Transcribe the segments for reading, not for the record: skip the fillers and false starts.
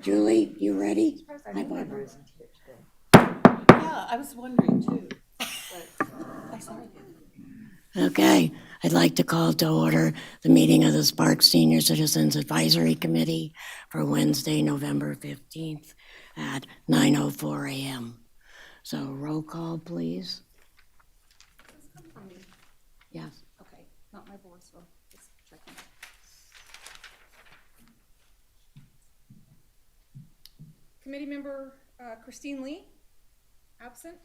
Julie, you ready? Hi, Barbara. Yeah, I was wondering too, but I saw you. Okay, I'd like to call to order the meeting of the Sparks Senior Citizens Advisory Committee for Wednesday, November 15th at 9:04 a.m. So roll call, please. This come from me. Yes. Okay, not my board, so just checking. Committee member Christine Lee, absent.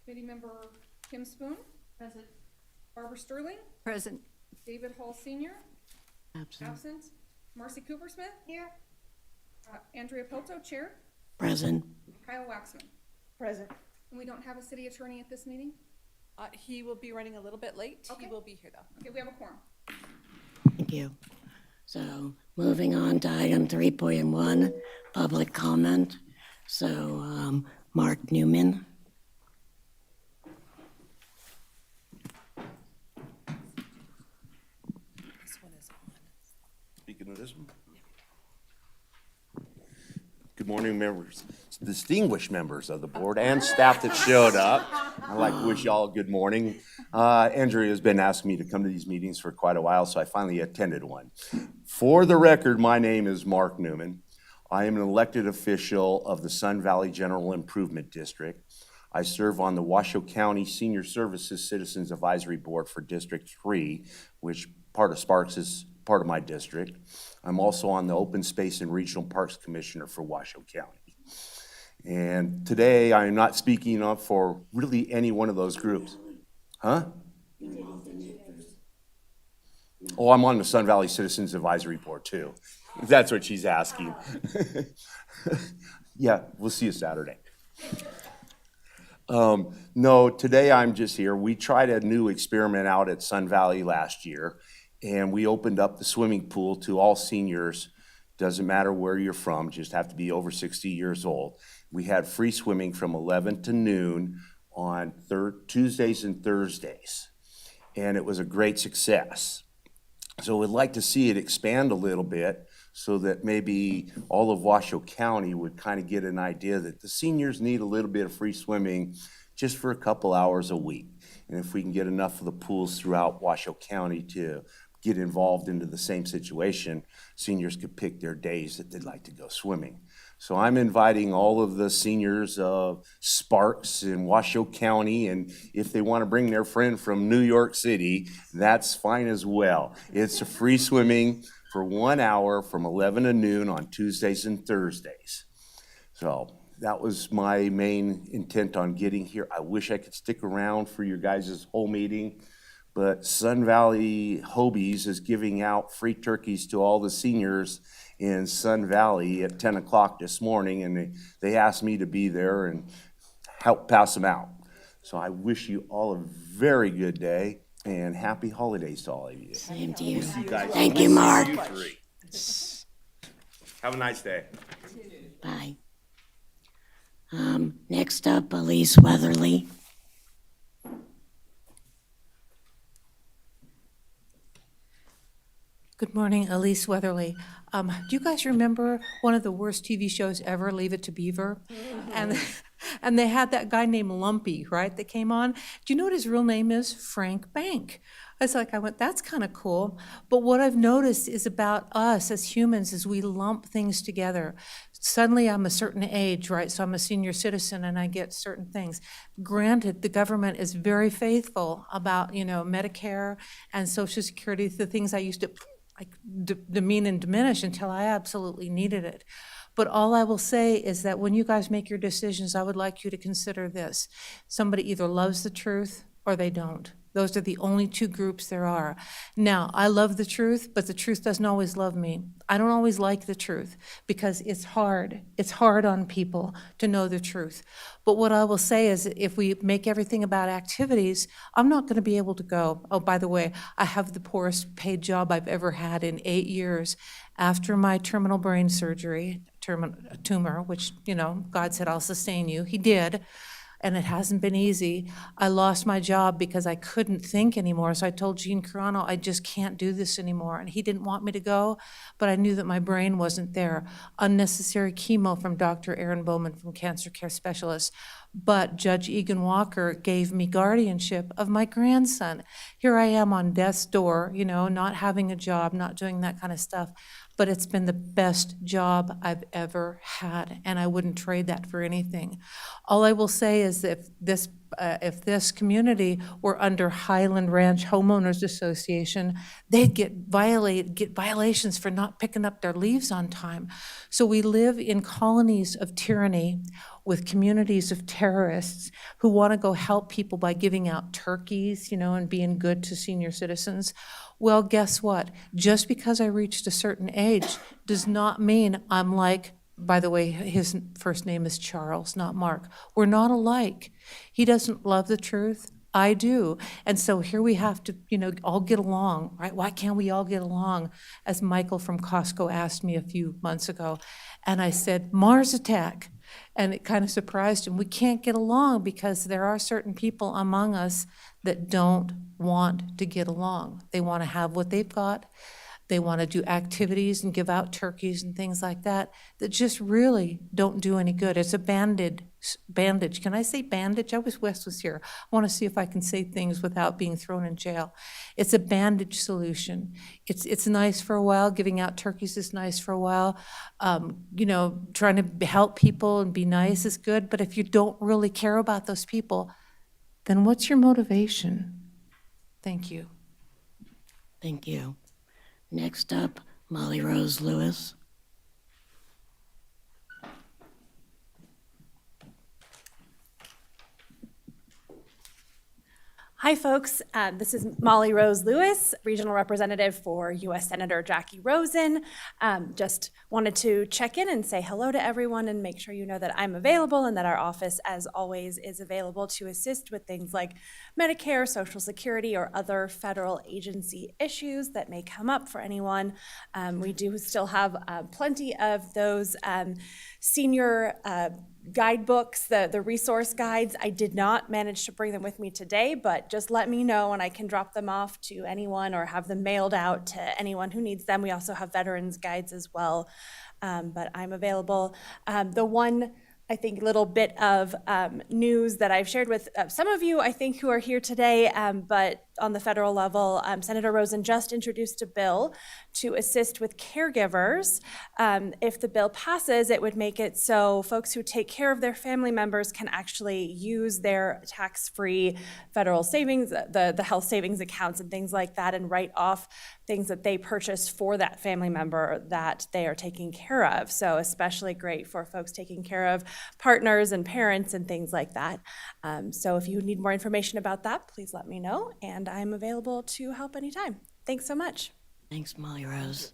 Committee member Kim Spoon. Present. Barbara Sterling. Present. David Hall Senior, Absent. absent. Marcy Cooper Smith. Here. Andrea Pelto, chair. Present. Kyle Waxman. Present. And we don't have a city attorney at this meeting? He will be running a little bit late. Okay. He will be here though. Okay, we have a quorum. Thank you. So moving on to item 3.1, public comment. So Mark Newman. This one is on. Speaking of this one. Good morning, members, distinguished members of the board and staff that showed up. I'd like to wish y'all a good morning. Andrea has been asking me to come to these meetings for quite a while, so I finally attended one. For the record, my name is Mark Newman. I am an elected official of the Sun Valley General Improvement District. I serve on the Washoe County Senior Services Citizens Advisory Board for District 3, which part of Sparks is part of my district. I'm also on the Open Space and Regional Parks Commissioner for Washoe County. And today I am not speaking up for really any one of those groups. Huh? Oh, I'm on the Sun Valley Citizens Advisory Board too, if that's what she's asking. Yeah, we'll see you Saturday. No, today I'm just here. We tried a new experiment out at Sun Valley last year, and we opened up the swimming pool to all seniors. Doesn't matter where you're from, just have to be over 60 years old. We had free swimming from 11 to noon on Tuesdays and Thursdays, and it was a great success. So we'd like to see it expand a little bit so that maybe all of Washoe County would kind of get an idea that the seniors need a little bit of free swimming just for a couple hours a week. And if we can get enough of the pools throughout Washoe County to get involved into the same situation, seniors could pick their days that they'd like to go swimming. So I'm inviting all of the seniors of Sparks in Washoe County, and if they want to bring their friend from New York City, that's fine as well. It's a free swimming for 1 hour from 11 to noon on Tuesdays and Thursdays. So that was my main intent on getting here. I wish I could stick around for your guys' whole meeting, but Sun Valley Hobies is giving out free turkeys to all the seniors in Sun Valley at 10 o'clock this morning, and they asked me to be there and help pass them out. So I wish you all a very good day and happy holidays to all of you. Same to you. You guys- Thank you, Mark. You three. Have a nice day. Bye. Next up, Elise Weatherly. Good morning, Elise Weatherly. Do you guys remember one of the worst TV shows ever, Leave It to Beaver? And they had that guy named Lumpy, right, that came on. Do you know what his real name is? Frank Bank. I went, that's kind of cool. But what I've noticed is about us as humans is we lump things together. Suddenly I'm a certain age, right? So I'm a senior citizen and I get certain things. Granted, the government is very faithful about, Medicare and Social Security, the things I used to demean and diminish until I absolutely needed it. But all I will say is that when you guys make your decisions, I would like you to consider this. Somebody either loves the truth or they don't. Those are the only two groups there are. Now, I love the truth, but the truth doesn't always love me. I don't always like the truth because it's hard. It's hard on people to know the truth. But what I will say is if we make everything about activities, I'm not going to be able to go. Oh, by the way, I have the poorest paid job I've ever had in 8 years. After my terminal brain surgery, tumor, which, God said, I'll sustain you. He did. and it hasn't been easy. I lost my job because I couldn't think anymore. So I told Gene Carano, I just can't do this anymore. And he didn't want me to go, but I knew that my brain wasn't there. Unnecessary chemo from Dr. Aaron Bowman from Cancer Care Specialists. But Judge Egan Walker gave me guardianship of my grandson. Here I am on death's door, you know, not having a job, not doing that kind of stuff. But it's been the best job I've ever had, and I wouldn't trade that for anything. All I will say is that if this community were under Highland Ranch Homeowners Association, they'd get violations for not picking up their leaves on time. So we live in colonies of tyranny with communities of terrorists who want to go help people by giving out turkeys, you know, and being good to senior citizens. Well, guess what? Just because I reached a certain age does not mean I'm like, by the way, his first name is Charles, not Mark. We're not alike. He doesn't love the truth. I do. And so here we have to, you know, all get along, right? Why can't we all get along? As Michael from Costco asked me a few months ago. And I said, Mars attack. And it kind of surprised him. We can't get along because there are certain people among us that don't want to get along. They want to have what they've got. They want to do activities and give out turkeys and things like that that just really don't do any good. It's a bandage. Can I say bandage? I wish Wes was here. I want to see if I can say things without being thrown in jail. It's a bandage solution. It's nice for a while. Giving out turkeys is nice for a while. You know, trying to help people and be nice is good. But if you don't really care about those people, then what's your motivation? Thank you. Thank you. Next up, Molly Rose Lewis. Hi, folks. This is Molly Rose Lewis, Regional Representative for U.S. Senator Jackie Rosen. Just wanted to check in and say hello to everyone and make sure you know that I'm available and that our office, as always, is available to assist with things like Medicare, Social Security, or other federal agency issues that may come up for anyone. We do still have plenty of those senior guidebooks, the resource guides. I did not manage to bring them with me today, but just let me know and I can drop them off to anyone or have them mailed out to anyone who needs them. We also have veterans guides as well, but I'm available. The one, I think, little bit of news that I've shared with some of you, I think, who are here today, but on the federal level, Senator Rosen just introduced a bill to assist with caregivers. If the bill passes, it would make it so folks who take care of their family members can actually use their tax-free federal savings, the health savings accounts and things like that, and write off things that they purchased for that family member that they are taking care of. So especially great for folks taking care of partners and parents and things like that. So if you need more information about that, please let me know, and I'm available to help anytime. Thanks so much. Thanks, Molly Rose.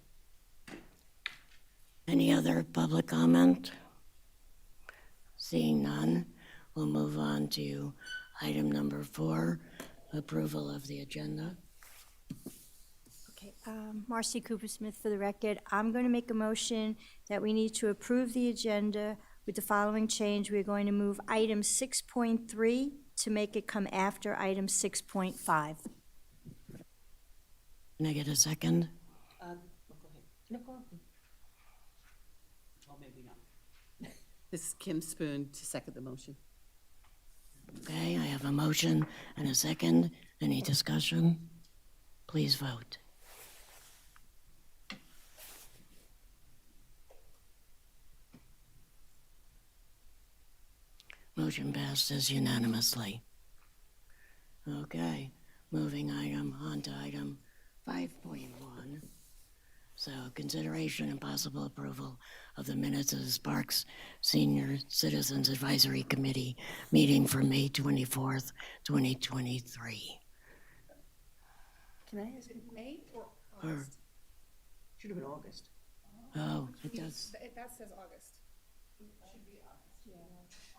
Any other public comment? Seeing none, we'll move on to item number 4, approval of the agenda. Okay, Marcy Cooper Smith for the record. I'm going to make a motion that we need to approve the agenda with the following change. We're going to move item 6.3 to make it come after item 6.5. Can I get a second? Go ahead. No, go on. Well, maybe not. This is Kim Spoon to second the motion. Okay, I have a motion and a second. Any discussion? Please vote. Motion passes unanimously. Okay, moving on to item 5.1. So consideration and possible approval of the minutes of the Sparks Senior Citizens Advisory Committee meeting for May 24th, 2023. Can I ask? May or Or, August? Should have been August. oh, it does, That says August.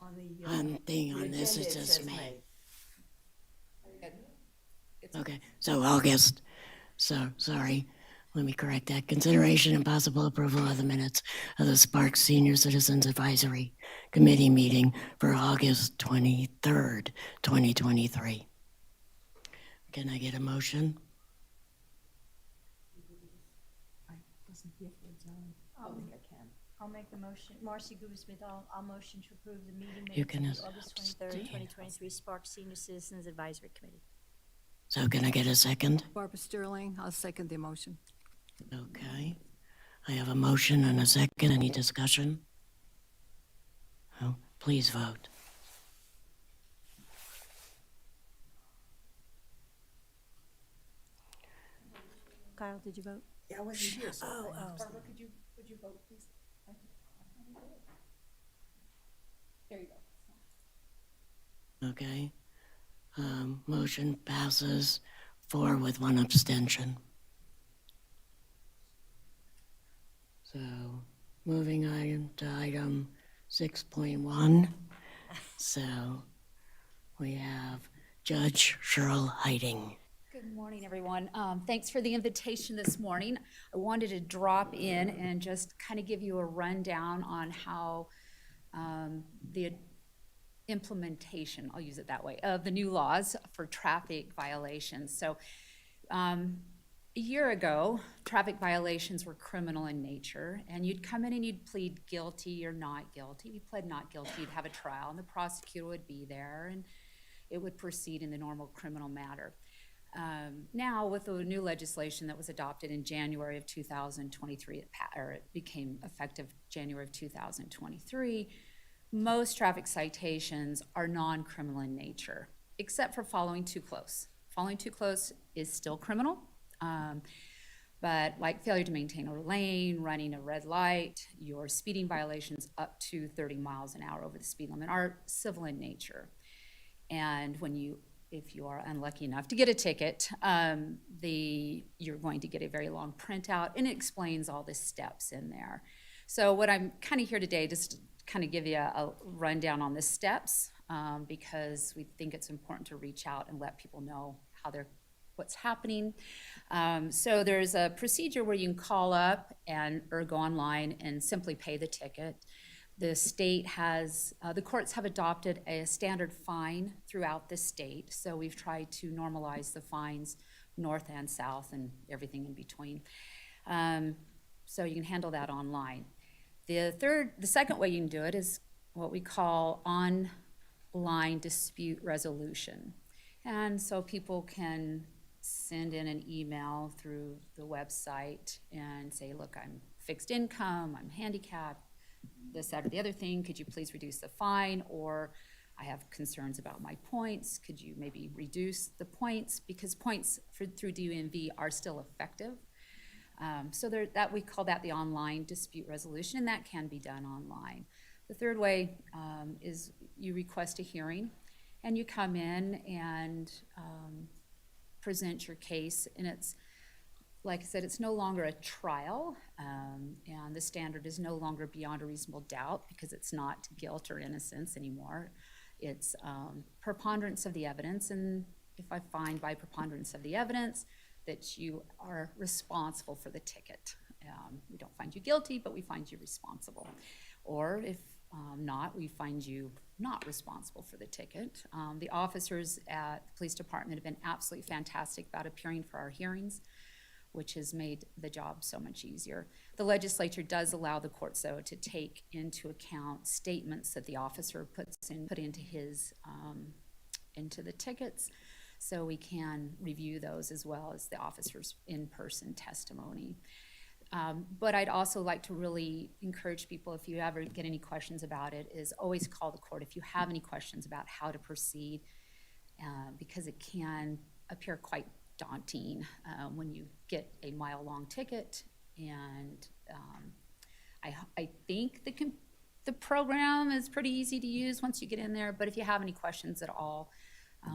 On the on this, it agenda, says May. It's Okay, so August, so, sorry. let me correct that, consideration and possible approval of the minutes of the Sparks Senior Citizens Advisory Committee meeting for August 23rd, 2023. Can I get a motion? I'll make the motion. Marcy Coopersmith, I'll motion to approve the meeting You minutes can of the August 23rd, 2023 Sparks Senior Citizens Advisory Committee. So can I get a second? Barbara Sterling, I'll second the motion. Okay. I have a motion and a second. Any discussion? Oh, please vote. Kyle, did you vote? Yeah, I wasn't here, so. Barbara, could you vote, please? There you go. Okay. Motion passes 4 with 1 abstention. So, moving on to item 6.1. So, we have Judge Cheryl Heiting. Good morning, everyone. Thanks for the invitation this morning. I wanted to drop in and just kind of give you a rundown on how the implementation, I'll use it that way, of the new laws for traffic violations. So a year ago, traffic violations were criminal in nature, and you'd come in and you'd plead guilty or not guilty. If you pled not guilty, you'd have a trial, and the prosecutor would be there, and it would proceed in the normal criminal matter. Now, with the new legislation that was adopted in January of 2023, it became effective January of 2023, most traffic citations are non-criminal in nature, except for following too close. Following too close is still criminal, but like failure to maintain a lane, running a red light, your speeding violations up to 30 miles an hour over the speed limit are civil in nature. And if you are unlucky enough to get a ticket, you're going to get a very long printout, and it explains all the steps in there. So what I'm kind of here today, just to kind of give you a rundown on the steps, because we think it's important to reach out and let people know what's happening. So there's a procedure where you can call up or go online and simply pay the ticket. The state the courts have adopted a standard fine throughout the state, so we've tried to normalize the fines north and south and everything in between. So you can handle that online. The second way you can do it is what we call online dispute resolution. And so people can send in an email through the website and say, look, I'm fixed income, I'm handicapped, this, that, or the other thing, could you please reduce the fine? Or I have concerns about my points, could you maybe reduce the points? Because points through DMV are still effective. So we call that the online dispute resolution, and that can be done online. The third way is you request a hearing, and you come in and present your case, and it's, like I said, it's no longer a trial, and the standard is no longer beyond a reasonable doubt because it's not guilt or innocence anymore. It's preponderance of the evidence, and if I find by preponderance of the evidence that you are responsible for the ticket. We don't find you guilty, but we find you responsible. Or if not, we find you not responsible for the ticket. The officers at the police department have been absolutely fantastic about appearing for our hearings, which has made the job so much easier. The legislature does allow the courts, though, to take into account statements that the officer put into the tickets, so we can review those as well as the officer's in-person testimony. But I'd also like to really encourage people, if you ever get any questions about it, is always call the court if you have any questions about how to proceed, because it can appear quite daunting when you get a mile-long ticket. And I think the program is pretty easy to use once you get in there, but if you have any questions at all,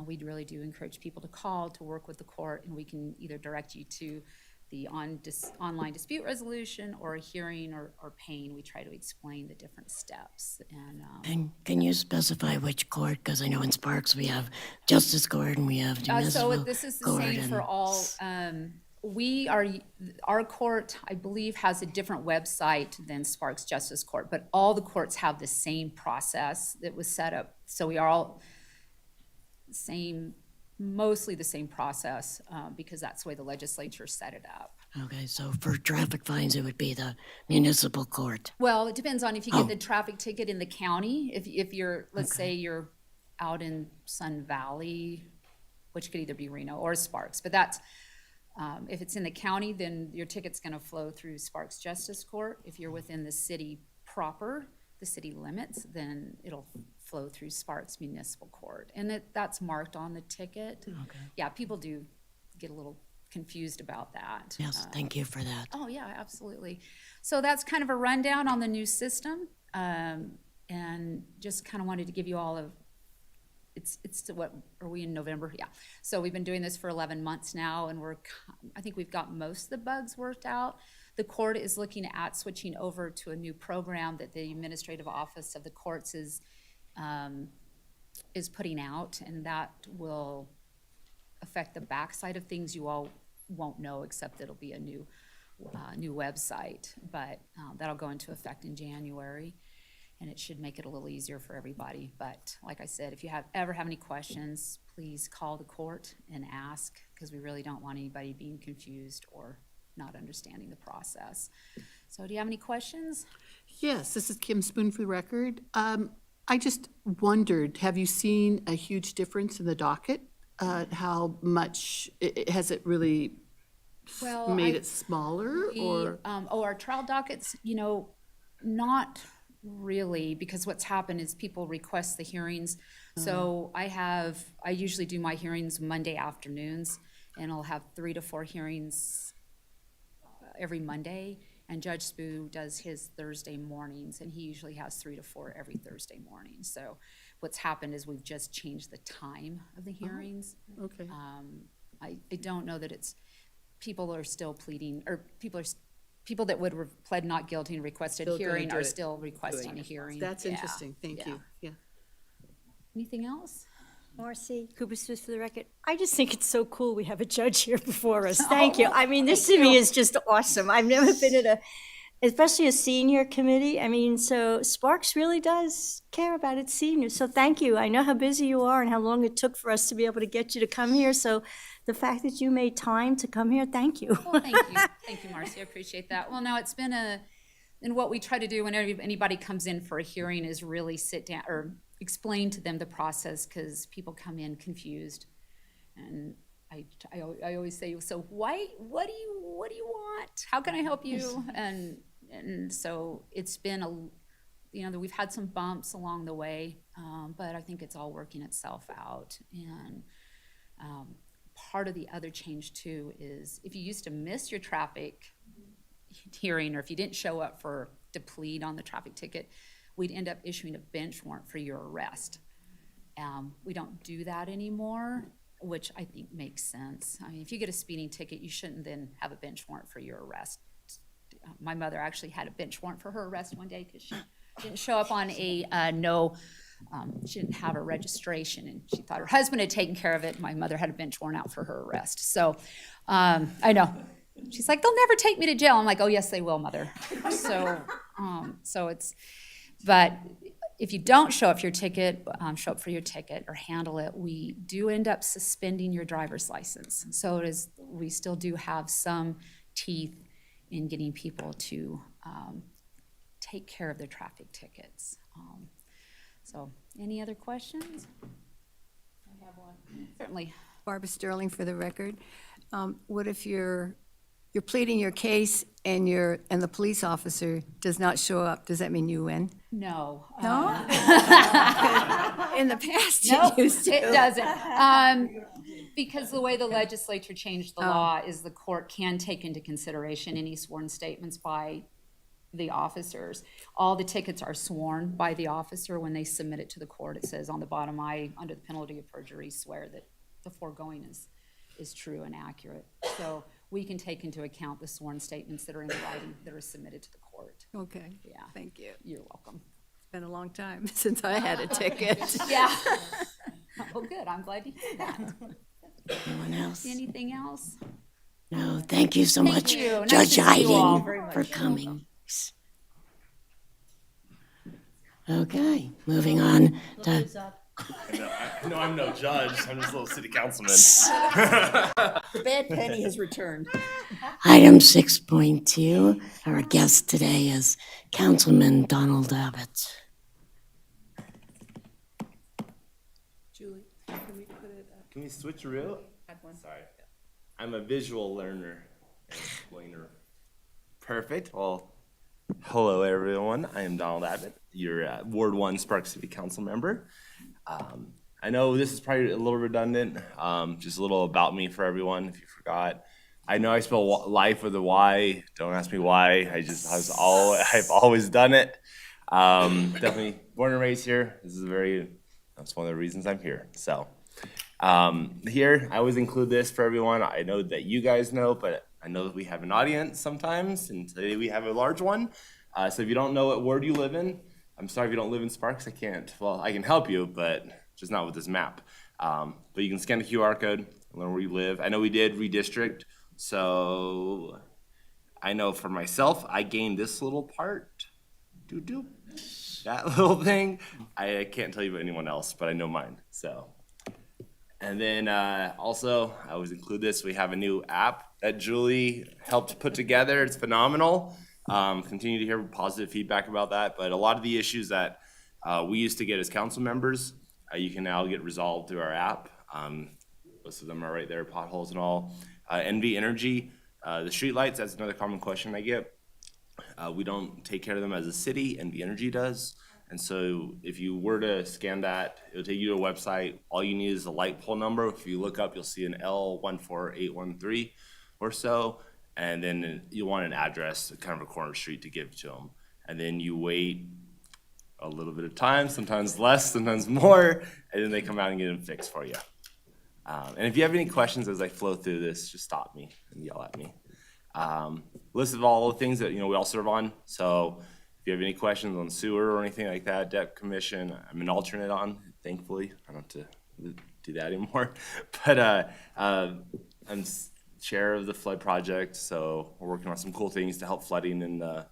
we really do encourage people to call, to work with the court, and we can either direct you to the online dispute resolution or a hearing or paying. We try to explain the different steps. And can you specify which court? Because I know in Sparks we have justice court and we have municipal so this is the court same for and- our court, I believe, has a different website than Sparks Justice Court, but all the courts have the same process that was set up. So we are all mostly the same process, because that's the way the legislature set it up. Okay, so for traffic fines, it would be the municipal court. Well, it depends on if you get the traffic ticket in the county, if you're, let's say you're out in Sun Valley, which could either be Reno or Sparks, but that's, if it's in the county, then your ticket's gonna flow through Sparks Justice Court. If you're within the city proper, the city limits, then it'll flow through Sparks Municipal Court. And that's marked on the ticket. Okay. Yeah, people do get a little confused about that. Yes, thank you for that. Oh, yeah, absolutely. So that's kind of a rundown on the new system. And just kind of wanted to give you all of, what, are we in November? Yeah. So we've been doing this for 11 months now, and I think we've got most of the bugs worked out. The court is looking at switching over to a new program that the administrative office of the courts is putting out, and that will affect the backside of things. You all won't know, except it'll be a new website, but that'll go into effect in January, and it should make it a little easier for everybody. But like I said, if you ever have any questions, please call the court and ask, because we really don't want anybody being confused or not understanding the process. So do you have any questions? Yes, this is Kim Spoon for the record. I just wondered, have you seen a huge difference in the docket? How much, has it really Well, made it smaller, or? Our trial dockets, not really, because what's happened is people request the hearings. So I usually do my hearings Monday afternoons, and I'll have 3 to 4 hearings every Monday. And Judge Spoo does his Thursday mornings, and he usually has 3 to 4 every Thursday morning. So what's happened is we've just changed the time of the hearings. Okay. I don't know that people are still pleading, or people that would have pled not guilty and requested Still gonna hearing do are it. still requesting a hearing. That's Yeah, interesting, thank yeah. you, yeah. Anything else? Marcy, Cooper Smith for the record. I just think it's so cool we have a judge here before us. Thank you. I mean, this to me is just awesome. I've never been at especially a senior committee. I mean, so Sparks really does care about its seniors. So thank you. I know how busy you are and how long it took for us to be able to get you to come here. So the fact that you made time to come here, thank you. Well, thank you. Thank you, Marcy. I appreciate that. Well, no, it's been and what we try to do whenever anybody comes in for a hearing is really sit down or explain to them the process, because people come in confused. And I always say, so what do you want? How can I help you? And so it's been we've had some bumps along the way, but I think it's all working itself out. And part of the other change too is if you used to miss your traffic hearing, or if you didn't show up to plead on the traffic ticket, we'd end up issuing a bench warrant for your arrest. We don't do that anymore, which I think makes sense. I mean, if you get a speeding ticket, you shouldn't then have a bench warrant for your arrest. My mother actually had a bench warrant for her arrest one day because she didn't show up on she didn't have a registration, and she thought her husband had taken care of it. My mother had a bench warrant out for her arrest. So I know. She's like, they'll never take me to jail. I'm like, oh, yes, they will, Mother. But if you don't show up for your ticket, or handle it, we do end up suspending your driver's license. So we still do have some teeth in getting people to take care of their traffic tickets. So any other questions? I have one. Certainly. Barbara Sterling for the record. What if you're pleading your case and the police officer does not show up? Does that mean you win? No. No? In the past, No, it used to. it doesn't. Because the way the legislature changed the law is the court can take into consideration any sworn statements by the officers. All the tickets are sworn by the officer when they submit it to the court. It says on the bottom, I, under the penalty of perjury, swear that the foregoing is true and accurate. So we can take into account the sworn statements that are in writing that are submitted to the court. Okay, Yeah. thank you. You're welcome. It's been a long time since I had a ticket. Yeah. Well, good. I'm glad to hear that. Anyone else? Anything else? No, thank you so Thank much, you. Nice Judge to see you all Iden, very much. for coming. Okay, moving on to, No, I'm no judge. I'm just a little city councilman. The bad penny has returned. item 6.2. Our guest today is Councilman Donald Abbott. Can we switch real? Sorry. I'm a visual learner and explainer. Perfect. Well, hello everyone. I am Donald Abbott, your Ward 1 Spark City Council member. I know this is probably a little redundant, just a little about me for everyone if you forgot. I know I spell life with a Y. Don't ask me why. I've always done it. Definitely born and raised here. That's one of the reasons I'm here. So here, I always include this for everyone. I know that you guys know, but I know that we have an audience sometimes, and today we have a large one. So if you don't know what ward you live in, I'm sorry if you don't live in Sparks. I can help you, but just not with this map. But you can scan the QR code and learn where you live. I know we did redistrict, so I know for myself, I gained this little part. That little thing. I can't tell you about anyone else, but I know mine. So, and then also, I always include this. We have a new app that Julie helped put together. It's phenomenal. Continue to hear positive feedback about that. But a lot of the issues that we used to get as council members, you can now get resolved through our app. Most of them are right there, potholes and all. NV Energy, the streetlights, that's another common question I get. We don't take care of them as a city, NV Energy does. And so if you were to scan that, it'll take you to a website. All you need is a light pole number. If you look up, you'll see an L14813 or so. And then you want an address, kind of a corner street to give to them. And then you wait a little bit of time, sometimes less, sometimes more, and then they come out and get them fixed for you. And if you have any questions as I flow through this, just stop me and yell at me. List of all the things that we all serve on. So if you have any questions on sewer or anything like that, Debt Commission, I'm an alternate on, thankfully. I don't have to do that anymore. But I'm chair of the flood project, so we're working on some cool things to help flooding in the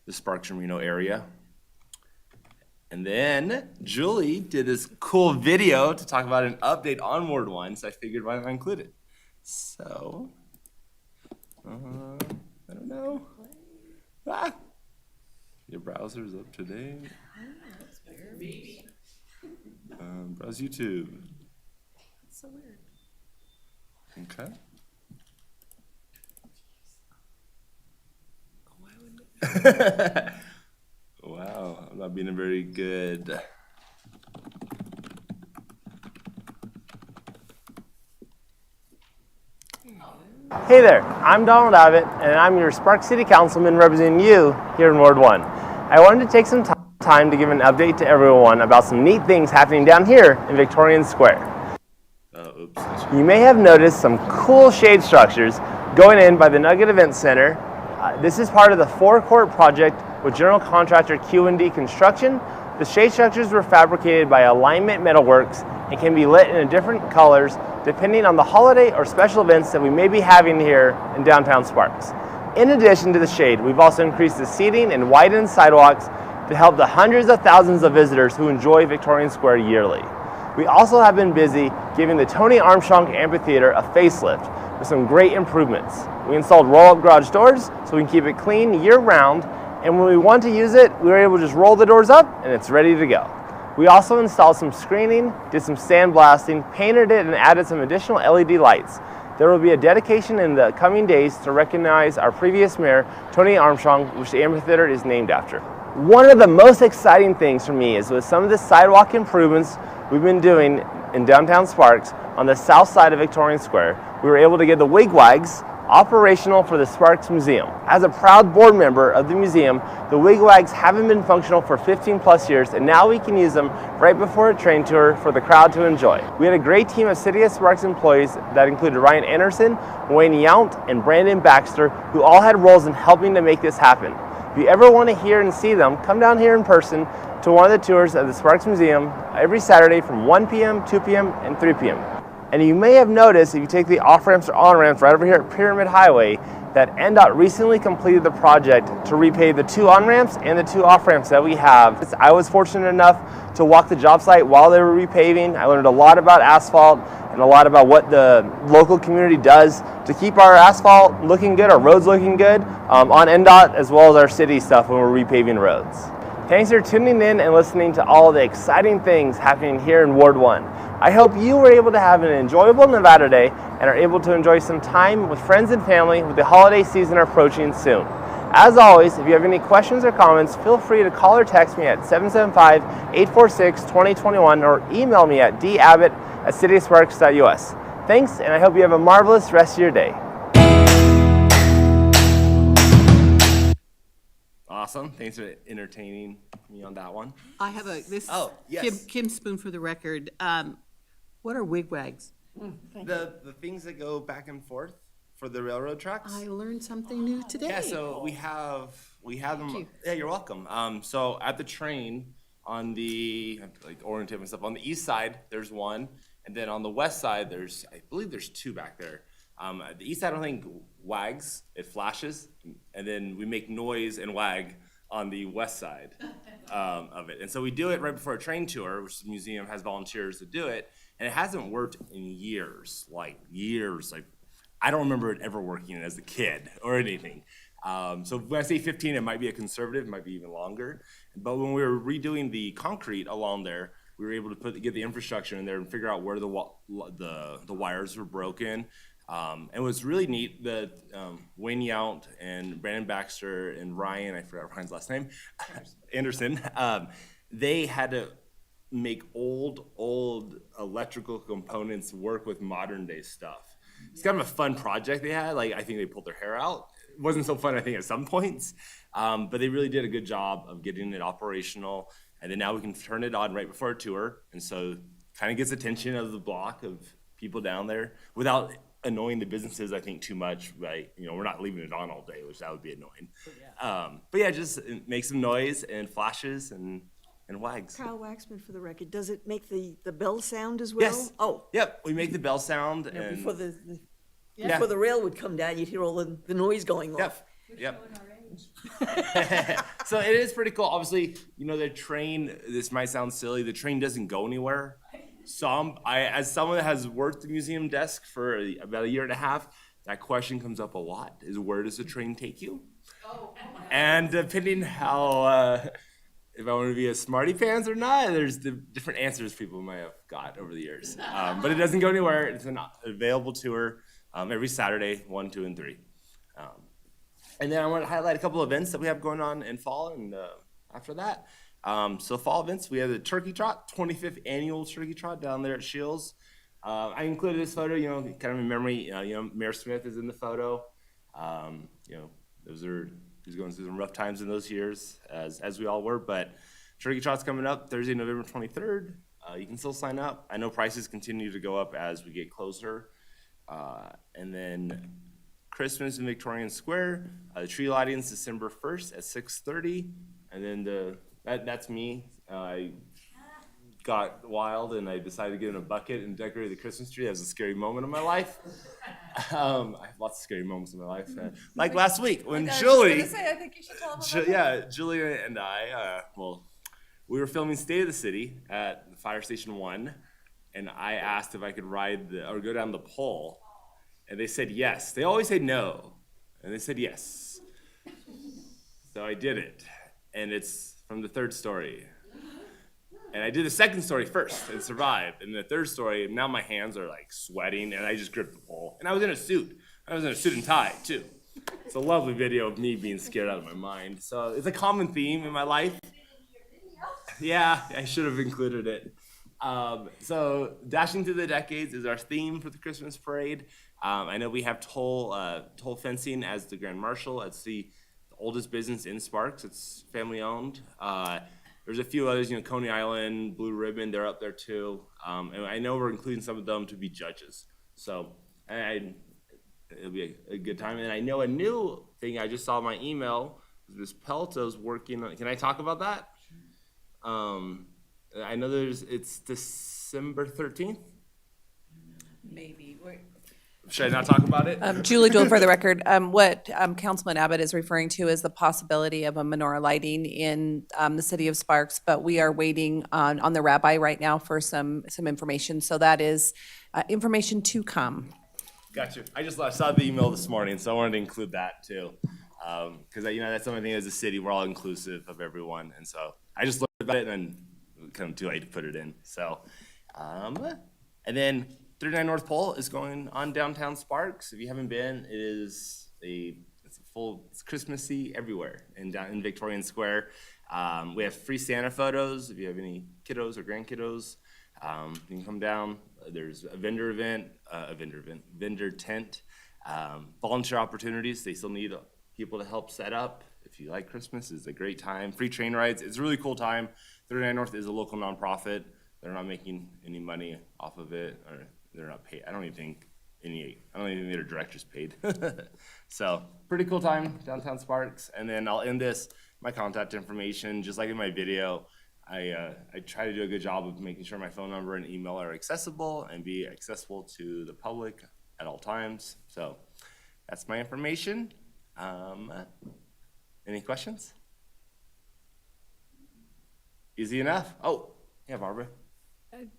Sparks Reno area. And then Julie did this cool video to talk about an update on Ward 1, so I figured why not include it. So, I don't know. Your browser's up to date. Browse YouTube. That's so weird. Okay. Wow, I'm not being a very good. Hey there, I'm Donald Abbott, and I'm your Sparks City Councilman representing you here in Ward 1. I wanted to take some time to give an update to everyone about some neat things happening down here in Victorian Square. Oops. You may have noticed some cool shade structures going in by the Nugget Event Center. This is part of the forecourt project with general contractor Q&D Construction. The shade structures were fabricated by Alignment Metalworks and can be lit in different colors depending on the holiday or special events that we may be having here in downtown Sparks. In addition to the shade, we've also increased the seating and widened sidewalks to help the hundreds of thousands of visitors who enjoy Victorian Square yearly. We also have been busy giving the Tony Armstrong Amphitheater a facelift with some great improvements. We installed roll-up garage doors so we can keep it clean year-round, and when we want to use it, we were able to just roll the doors up and it's ready to go. We also installed some screening, did some sandblasting, painted it, and added some additional LED lights. There will be a dedication in the coming days to recognize our previous mayor, Tony Armstrong, which the amphitheater is named after. One of the most exciting things for me is with some of the sidewalk improvements we've been doing in downtown Sparks on the south side of Victorian Square, we were able to get the wigwags operational for the Sparks Museum. As a proud board member of the museum, the wigwags haven't been functional for 15 plus years, and now we can use them right before a train tour for the crowd to enjoy. We had a great team of City of Sparks employees that included Ryan Anderson, Wayne Yount, and Brandon Baxter, who all had roles in helping to make this happen. If you ever want to hear and see them, come down here in person to one of the tours of the Sparks Museum every Saturday from 1 p.m., 2 p.m., and 3 p.m. And you may have noticed, if you take the off-ramps or on-ramps right over here at Pyramid Highway, that NDOT recently completed the project to repave the 2 on-ramps and the 2 off-ramps that we have. I was fortunate enough to walk the job site while they were repaving. I learned a lot about asphalt and a lot about what the local community does to keep our asphalt looking good, our roads looking good, on NDOT as well as our city stuff when we're repaving roads. Thanks for tuning in and listening to all the exciting things happening here in Ward 1. I hope you were able to have an enjoyable Nevada Day and are able to enjoy some time with friends and family with the holiday season approaching soon. As always, if you have any questions or comments, feel free to call or text me at 775-846-2021 or email me at dabbott@citysparks.us. Thanks, and I hope you have a marvelous rest of your day. Awesome. Thanks for entertaining me on that one. I have this. Oh, yes. Kim Spoon for the record. What are wigwags? The things that go back and forth for the railroad tracks. I learned something new today. Yeah, so we have them. Yeah, you're welcome. So at the train on the orientate myself on the east side, there's one, and then on the west side, I believe there's 2 back there. The east side, I don't think wags, it flashes, and then we make noise and wag on the west side of it. And so we do it right before a train tour, which the museum has volunteers to do it, and it hasn't worked in years. I don't remember it ever working as a kid or anything. So when I say 15, it might be a conservative, it might be even longer. But when we were redoing the concrete along there, we were able to get the infrastructure in there and figure out where the wires were broken. And it was really neat that Wayne Yount and Brandon Baxter and Ryan, I forgot Ryan's last name, Anderson, they had to make old electrical components work with modern day stuff. It's kind of a fun project they had. I think they pulled their hair out. It wasn't so fun, I think, at some points, but they really did a good job of getting it operational. And then now we can turn it on right before a tour. And so kind of gets attention of the block of people down there without annoying the businesses, I think, too much, right? We're not leaving it on all day, which that would be annoying. But yeah, just make some noise and flashes and wags. Kyle Waxman for the record. Does it make the bell sound as well? Yes. Oh. Yep, we make the bell sound. And Before before the rail would come down, you'd hear all the noise going off. Yep. So it is pretty cool. Obviously, the train, this might sound silly, the train doesn't go anywhere. As someone that has worked the museum desk for about a year and a half, that question comes up a lot, is where does the train take you? And depending how, if I want to be a smarty pants or not, there's the different answers people might have got over the years. But it doesn't go anywhere. It's an available tour every Saturday, 1, 2, and 3. And then I want to highlight a couple of events that we have going on in fall and after that. So fall events, we have the Turkey Trot, 25th annual Turkey Trot down there at Shields. I included this photo, kind of in memory. Mayor Smith is in the photo. He's going through some rough times in those years, as we all were. But Turkey Trot's coming up Thursday, November 23rd. You can still sign up. I know prices continue to go up as we get closer. And then Christmas in Victorian Square. The tree lighting is December 1st at 6:30. And then that's me. I got wild and I decided to get in a bucket and decorate the Christmas tree. That was a scary moment in my life. I have lots of scary moments in my life. Like last week when Julie, Julia and I, we were filming State of the City at the Fire Station 1, and I asked if I could go down the pole, and they said yes. They always say no, and they said yes. So I did it, and it's from the 3rd story. And I did the 2nd story first and survived. And the 3rd story, now my hands are sweating and I just gripped the pole. And I was in a suit. I was in a suit and tie too. It's a lovely video of me being scared out of my mind. So it's a common theme in my life. Yeah, I should have included it. So Dashing Through the Decades is our theme for the Christmas parade. I know we have toll fencing as the Grand Marshal. It's the oldest business in Sparks. It's family owned. There's a few others, Coney Island, Blue Ribbon, they're up there too. And I know we're including some of them to be judges. So it'll be a good time. And I know a new thing I just saw in my email, Ms. Pelto's working on, can I talk about that? I know it's December 13th. Maybe. Should I not talk about it? Julie Doyle for the record. What Councilman Abbott is referring to is the possibility of a menorah lighting in the city of Sparks, but we are waiting on the rabbi right now for some information. So that is information to come. Gotcha. I saw the email this morning, so I wanted to include that too. Because that's something as a city, we're all inclusive of everyone. And so I just learned about it and then kind of too late to put it in. So, and then 39 North Pole is going on downtown Sparks. If you haven't been, it's Christmassy everywhere down in Victorian Square. We have free Santa photos. If you have any kiddos or grandkiddos, you can come down. There's a vendor tent, volunteer opportunities. They still need people to help set up. If you like Christmas, it's a great time. Free train rides. It's a really cool time. 39 North is a local nonprofit. They're not making any money off of it, or they're not paid. I don't even think their directors paid. So pretty cool time, downtown Sparks. And then I'll end this, my contact information, just like in my video. I try to do a good job of making sure my phone number and email are accessible and be accessible to the public at all times. So that's my information. Any questions? Easy enough. Oh, yeah, Barbara.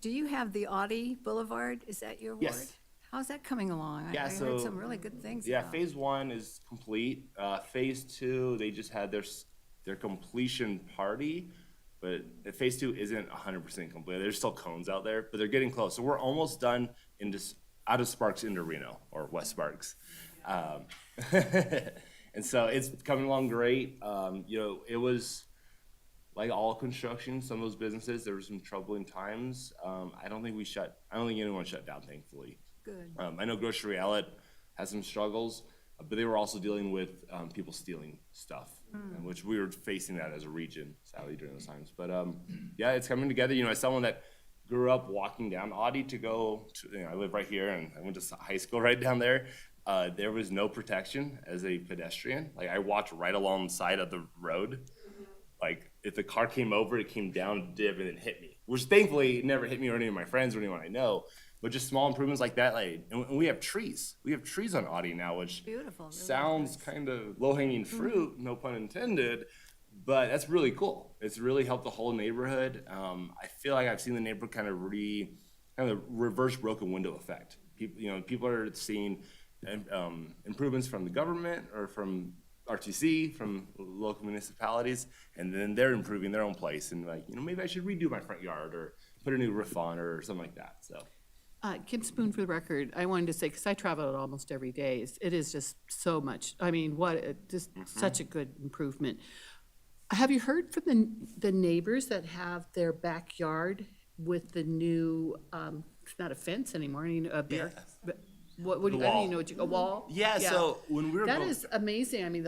Do you have the Audi Boulevard? Is that your ward? Yes. How's that coming along? Yeah, I so heard some really good things yeah, about it. phase 1 is complete. Phase 2, they just had their completion party, but phase 2 isn't 100% complete. There's still cones out there, but they're getting close. So we're almost done out of Sparks into Reno, or West Sparks. And so it's coming along great. It was like all construction, some of those businesses, there were some troubling times. I don't think anyone shut down, thankfully. Good. I know Grocery Outlet has some struggles, but they were also dealing with people stealing stuff, which we were facing that as a region, sadly, during those times. But yeah, it's coming together. As someone that grew up walking down Audi to go to, I live right here and I went to high school right down there. There was no protection as a pedestrian. Like, I walked right along the side of the road. Like, if the car came over, it came down, div, and then hit me, which thankfully never hit me or any of my friends or anyone I know. But just small improvements like that. And we have trees. We have trees on Audi now, which Beautiful, really sounds kind of low-hanging fruit, no pun intended. But that's really cool. It's really helped the whole neighborhood. I feel like I've seen the neighborhood kind of reverse broken window effect. People are seeing improvements from the government or from RTC, from local municipalities, and then they're improving their own place. And maybe I should redo my front yard or put a new roof on or something like that. So. Kim Spoon, for the record, I wanted to say, because I travel it almost every day, it is just so much, such a good improvement. Have you heard from the neighbors that have their backyard with the new, it's not a fence anymore, what do you, I don't even know what a wall? Yeah, so when we were That is amazing.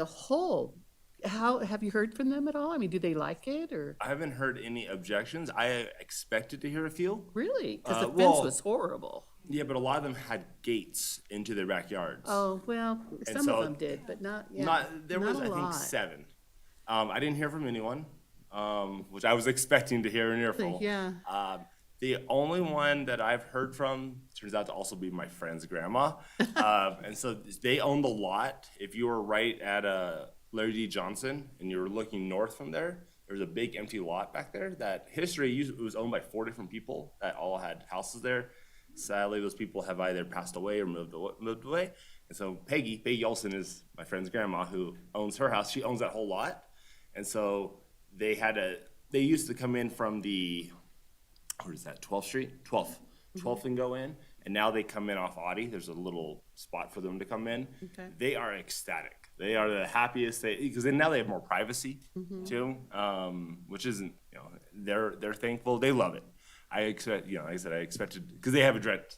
How, have you heard from them at all? Do they like it, or? I haven't heard any objections. I expected to hear a few. Really? Because the fence was horrible. Yeah, but a lot of them had gates into their backyards. Oh, well, some of them did, but There was, I think, 7. I didn't hear from anyone, which I was expecting to hear an earful. Yeah. The only one that I've heard from turns out to also be my friend's grandma. And so they own the lot. If you were right at Larry D. Johnson and you were looking north from there's a big empty lot back there that it was owned by 4 different people that all had houses there. Sadly, those people have either passed away or moved away. And so Peggy Olson is my friend's grandma who owns her house. She owns that whole lot. And so they used to come in from the, what is that, 12th Street? 12th and go in. And now they come in off Audi. There's a little spot for them to come in. Okay. They are ecstatic. They are the happiest, because now they have more privacy too, which isn't, they're thankful. They love it. I expect, like I said, I expected, because they have a direct,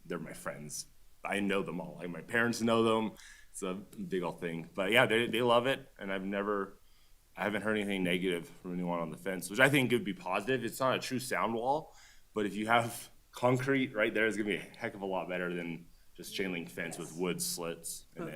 they're my friends. I know them all. My parents know them. It's a big old thing. But yeah, they love it. And I haven't heard anything negative from anyone on the fence, which I think would be positive. It's not a true sound wall, but if you have concrete right there, it's gonna be a heck of a lot better than just chain link fence with wood slits. It was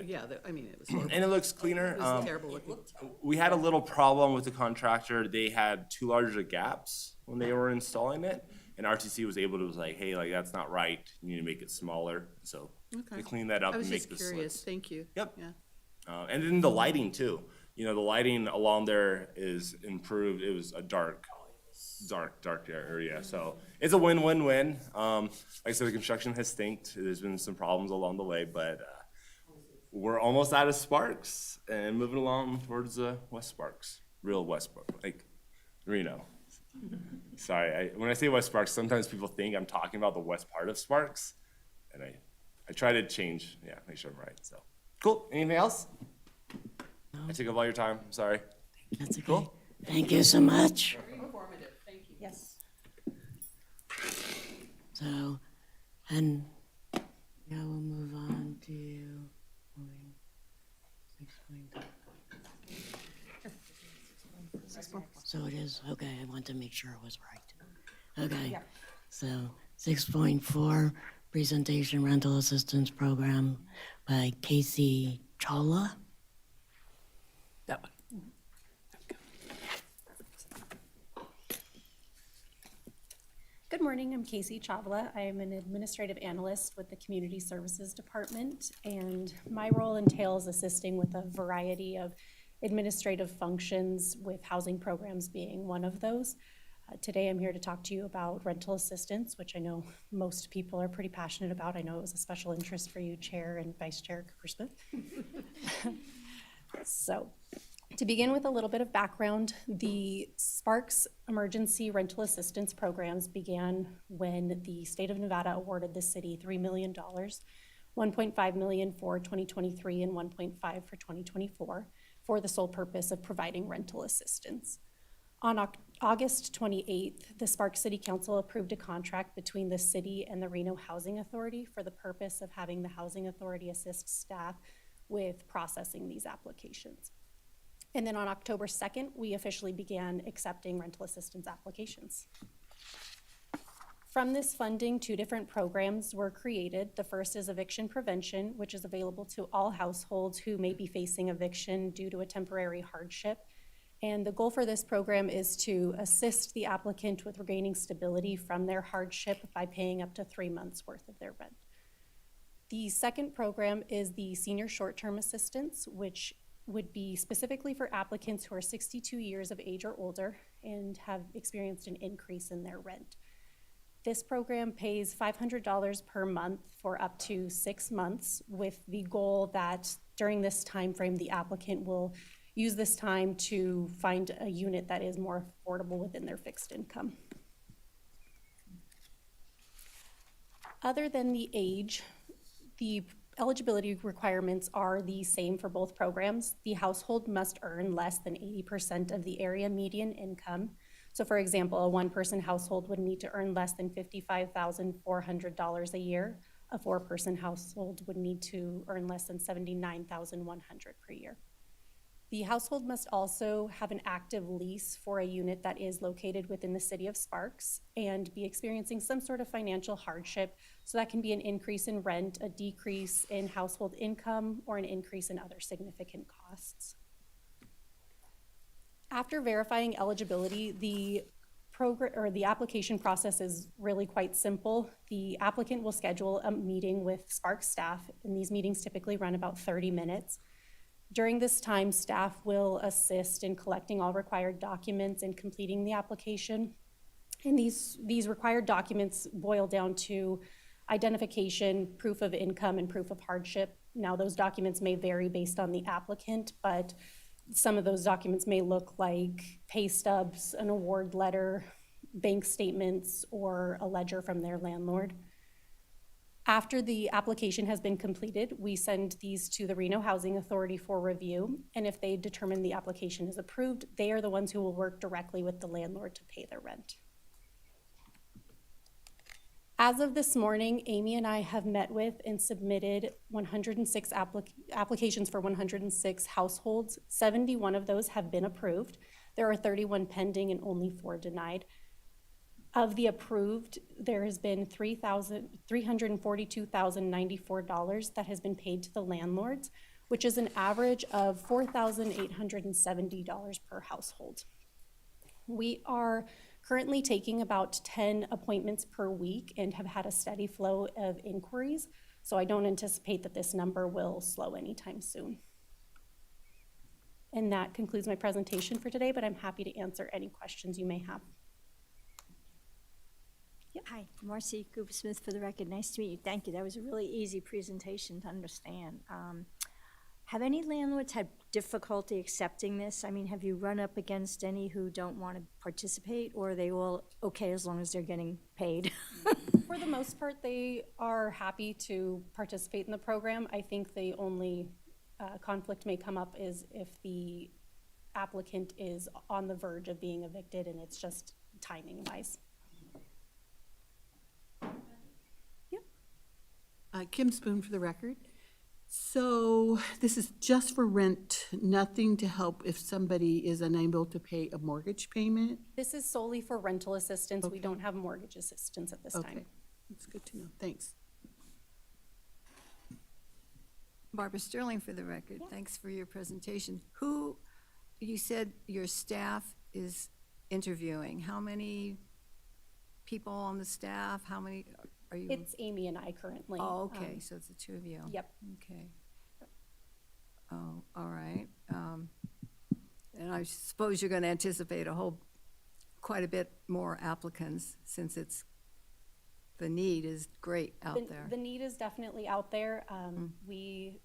horrible. And it looks cleaner. It was terrible looking. We had a little problem with the contractor. They had too large of gaps when they were installing it. And RTC was able to was like, hey, like that's not right. You need to make it smaller. So Okay. they cleaned that up I and was make just the curious, slits. thank you. Yep. Yeah. And then the lighting too. You know, the lighting along there is improved. It was a dark area. So it's a win-win-win. Like I said, the construction has stinked. There's been some problems along the way, but we're almost out of Sparks and moving along towards West Sparks, real West Sparks, like Reno. Sorry, when I say West Sparks, sometimes people think I'm talking about the west part of Sparks, and I try to change, make sure I'm right. So cool. Anything else? I took up all your time. I'm sorry. That's okay. Thank you so much. Very informative, thank you. Yes. So, and now we'll move on to moving 6.2. So it is, okay, I want to make sure it was right. Okay, so 6.4, Presentation Rental Assistance Program by Casey Chawla. That one. Good morning, I'm Casey Chavla. I am an administrative analyst with the Community Services Department, and my role entails assisting with a variety of administrative functions, with housing programs being one of those. Today I'm here to talk to you about rental assistance, which I know most people are pretty passionate about. I know it was a special interest for you, Chair and Vice Chair Coopersmith. So, to begin with a little bit of background, the Sparks Emergency Rental Assistance Programs began when the state of Nevada awarded the city $3 million, $1.5 million for 2023 and $1.5 for 2024, for the sole purpose of providing rental assistance. On August 28th, the Sparks City Council approved a contract between the city and the Reno Housing Authority for the purpose of having the Housing Authority assist staff with processing these applications. And then on October 2nd, we officially began accepting rental assistance applications. From this funding, 2 different programs were created. The first is eviction prevention, which is available to all households who may be facing eviction due to a temporary hardship. And the goal for this program is to assist the applicant with regaining stability from their hardship by paying up to 3 months' worth of their rent. The second program is the senior short-term assistance, which would be specifically for applicants who are 62 years of age or older and have experienced an increase in their rent. This program pays $500 per month for up to 6 months, with the goal that during this time frame, the applicant will use this time to find a unit that is more affordable within their fixed income. Other than the age, the eligibility requirements are the same for both programs. The household must earn less than 80% of the area median income. So for example, a 1-person household would need to earn less than $55,400 a year. A 4-person household would need to earn less than $79,100 per year. The household must also have an active lease for a unit that is located within the city of Sparks and be experiencing some sort of financial hardship. So that can be an increase in rent, a decrease in household income, or an increase in other significant costs. After verifying eligibility, the application process is really quite simple. The applicant will schedule a meeting with Sparks staff, and these meetings typically run about 30 minutes. During this time, staff will assist in collecting all required documents and completing the application. And these required documents boil down to identification, proof of income, and proof of hardship. Now, those documents may vary based on the applicant, but some of those documents may look like pay stubs, an award letter, bank statements, or a ledger from their landlord. After the application has been completed, we send these to the Reno Housing Authority for review, and if they determine the application is approved, they are the ones who will work directly with the landlord to pay their rent. As of this morning, Amy and I have met with and submitted 106 applications for 106 households. 71 of those have been approved. There are 31 pending and only 4 denied. Of the approved, there has been $342,094 that has been paid to the landlords, which is an average of $4,870 per household. We are currently taking about 10 appointments per week and have had a steady flow of inquiries. So I don't anticipate that this number will slow anytime soon. And that concludes my presentation for today, but I'm happy to answer any questions you may have. Hi, Marcy Cooper-Smith for the record. Nice to meet you. Thank you. That was a really easy presentation to understand. Have any landlords had difficulty accepting this? I mean, have you run up against any who don't want to participate, or are they all okay as long as they're getting paid? For the most part, they are happy to participate in the program. I think the only conflict may come up is if the applicant is on the verge of being evicted and it's just timing wise. Kim Spoon for the record. So this is just for rent, nothing to help if somebody is unable to pay a mortgage payment? This is solely for rental assistance. We don't have mortgage assistance at this Okay, time. that's good to know. Thanks. Barbara Sterling for the record. Thanks for your presentation. Who, you said your staff is interviewing. How many people on the staff? How many are you? It's Amy and I currently. Oh, okay, so it's the two of you. Yep. Okay. Oh, all right. And I suppose you're going to anticipate quite a bit more applicants since the need is great out there. The need is definitely out there. We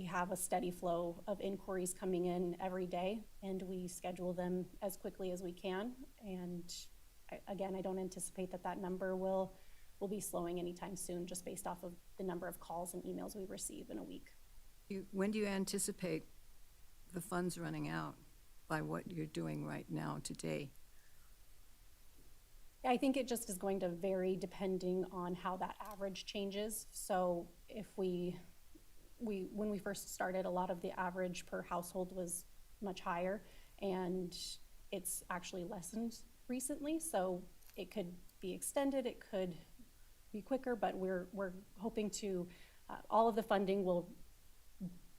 have a steady flow of inquiries coming in every day, and we schedule them as quickly as we can. And again, I don't anticipate that number will be slowing anytime soon, just based off of the number of calls and emails we receive in a week. When do you anticipate the funds running out by what you're doing right now today? I think it just is going to vary depending on how that average changes. So if when we first started, a lot of the average per household was much higher, and it's actually lessened recently. So it could be extended, it could be quicker, but we're hoping to, all of the funding will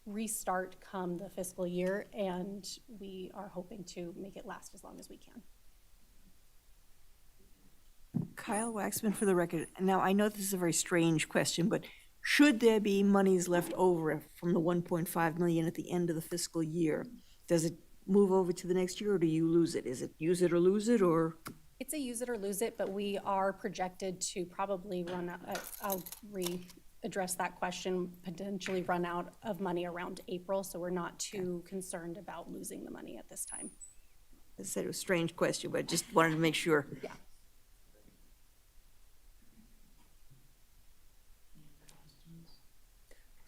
restart come the fiscal year, and we are hoping to make it last as long as we can. Kyle Waxman for the record. Now, I know this is a very strange question, but should there be monies left over from the 1.5 million at the end of the fiscal year? Does it move over to the next year, or do you lose it? Is it use it or lose it, or? It's a use it or lose it, but we are projected to probably run out, I'll readdress that question, potentially run out of money around April, so we're not too concerned about losing the money at this time. I said it was a strange question, but I just wanted to make sure. Yeah.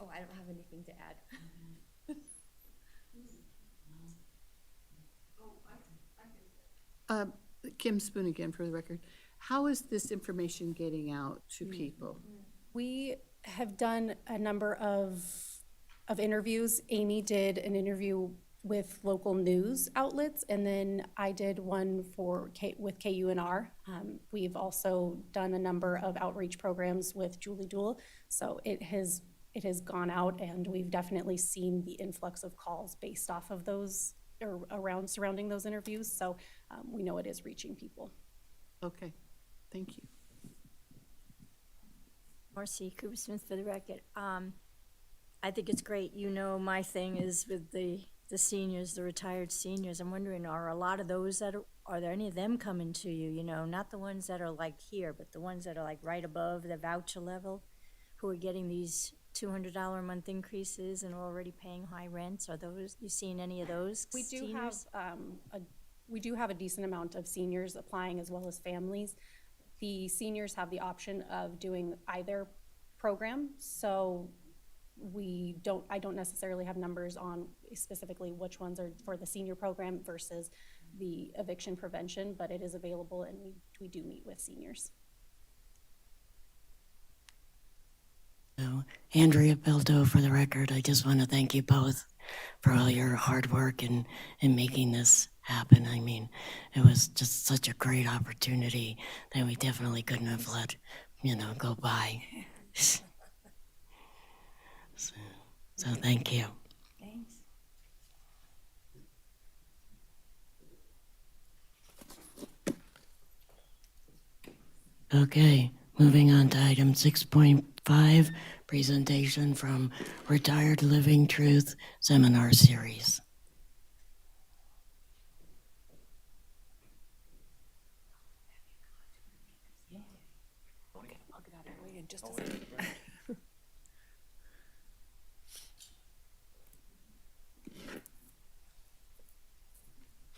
Oh, I don't have anything to add. Kim Spoon again for the record. How is this information getting out to people? We have done a number of interviews. Amy did an interview with local news outlets, and then I did one with KUNR. We've also done a number of outreach programs with Julie Duell. So it has gone out, and we've definitely seen the influx of calls based off of those or surrounding those interviews. So we know it is reaching people. Okay, thank you. Marcy Cooper-Smith for the record. I think it's great. You know, my thing is with the seniors, the retired seniors. I'm wondering, are a lot of those are there any of them coming to you? You know, not the ones that are like here, but the ones that are like right above the voucher level, who are getting these $200 a month increases and are already paying high rents? Are those, you seen any of those We do seniors? have a decent amount of seniors applying as well as families. The seniors have the option of doing either program, so I don't necessarily have numbers on specifically which ones are for the senior program versus the eviction prevention, but it is available, and we do meet with seniors. So, Andrea Beldo for the record. I just want to thank you both for all your hard work in making this happen. I mean, it was just such a great opportunity that we definitely couldn't have let, go by. So thank you. Thanks. Okay, moving on to item 6.5, presentation from Retired Living Truth Seminar Series.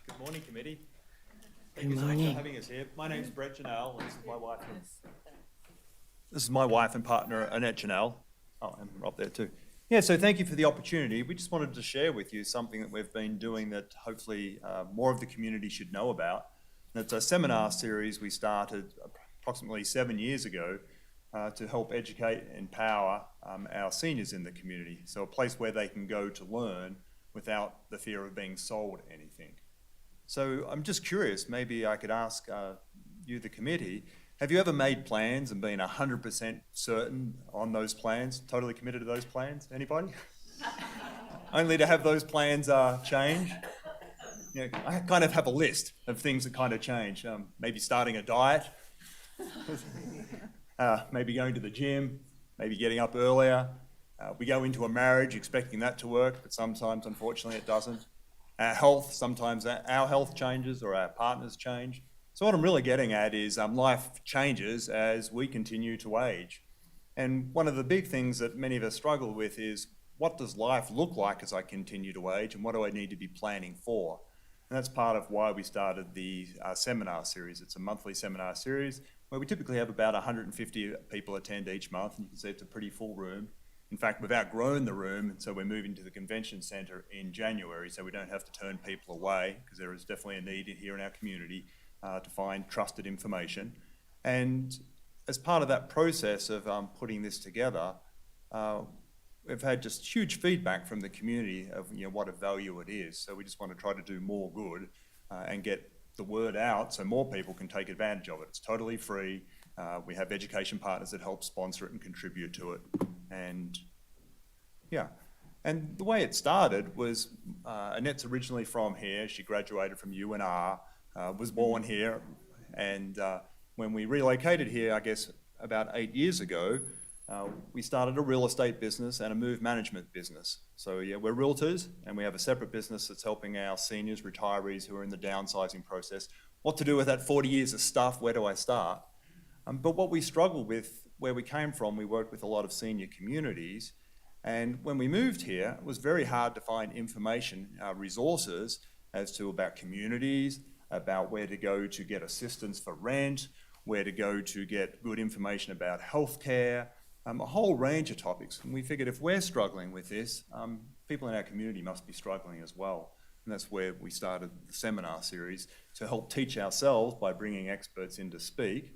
Good morning, committee. Good Thank you so much morning. for having us here. My name's Brett Janelle. This is my wife. This is my wife and partner, Annette Janelle. Oh, and Rob there too. Yeah, so thank you for the opportunity. We just wanted to share with you something that we've been doing that hopefully more of the community should know about. And it's a seminar series we started approximately 7 years ago to help educate and empower our seniors in the community. So a place where they can go to learn without the fear of being sold anything. So I'm just curious, maybe I could ask you, the committee, have you ever made plans and been 100% certain on those plans, totally committed to those plans? Anybody? Only to have those plans change? You know, I kind of have a list of things that kind of change. Maybe starting a diet, maybe going to the gym, maybe getting up earlier. We go into a marriage expecting that to work, but sometimes, unfortunately, it doesn't. Our health, sometimes our health changes or our partners change. So what I'm really getting at is life changes as we continue to age. And one of the big things that many of us struggle with is, what does life look like as I continue to age, and what do I need to be planning for? And that's part of why we started the seminar series. It's a monthly seminar series where we typically have about 150 people attend each month, and you can see it's a pretty full room. In fact, we've outgrown the room, and so we're moving to the convention centre in January, so we don't have to turn people away, because there is definitely a need here in our community to find trusted information. And as part of that process of putting this together, we've had just huge feedback from the community of what a value it is. So we just want to try to do more good and get the word out so more people can take advantage of it. It's totally free. We have education partners that help sponsor it and contribute to it. And yeah, and the way it started was Annette's originally from here. She graduated from UNR, was born here. And when we relocated here, I guess about 8 years ago, we started a real estate business and a move management business. So yeah, we're realtors, and we have a separate business that's helping our seniors, retirees who are in the downsizing process. What to do with that 40 years of stuff? Where do I start? But what we struggle with, where we came from, we worked with a lot of senior communities. And when we moved here, it was very hard to find information, resources as to about communities, about where to go to get assistance for rent, where to go to get good information about healthcare, a whole range of topics. And we figured if we're struggling with this, people in our community must be struggling as well. And that's where we started the seminar series to help teach ourselves by bringing experts in to speak.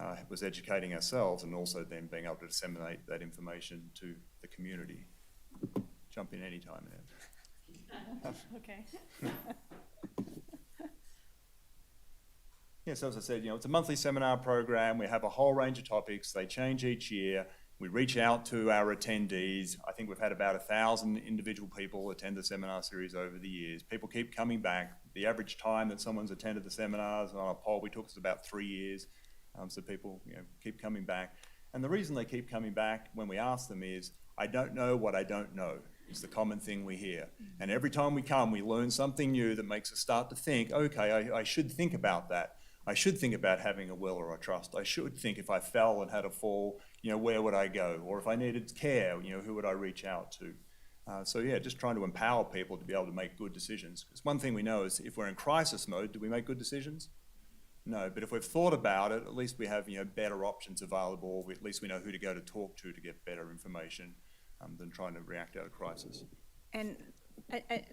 It was educating ourselves and also then being able to disseminate that information to the community. Jump in anytime, Ed. Okay. Yeah, so as I said, it's a monthly seminar program. We have a whole range of topics. They change each year. We reach out to our attendees. I think we've had about 1,000 individual people attend the seminar series over the years. People keep coming back. The average time that someone's attended the seminars on a poll we took is about 3 years. So people keep coming back. And the reason they keep coming back when we ask them is, I don't know what I don't know. It's the common thing we hear. And every time we come, we learn something new that makes us start to think, okay, I should think about that. I should think about having a will or a trust. I should think if I fell and had a fall, where would I go? Or if I needed care, who would I reach out to? So yeah, just trying to empower people to be able to make good decisions. Because one thing we know is if we're in crisis mode, do we make good decisions? No, but if we've thought about it, at least we have better options available. At least we know who to go to talk to get better information than trying to react out of crisis. And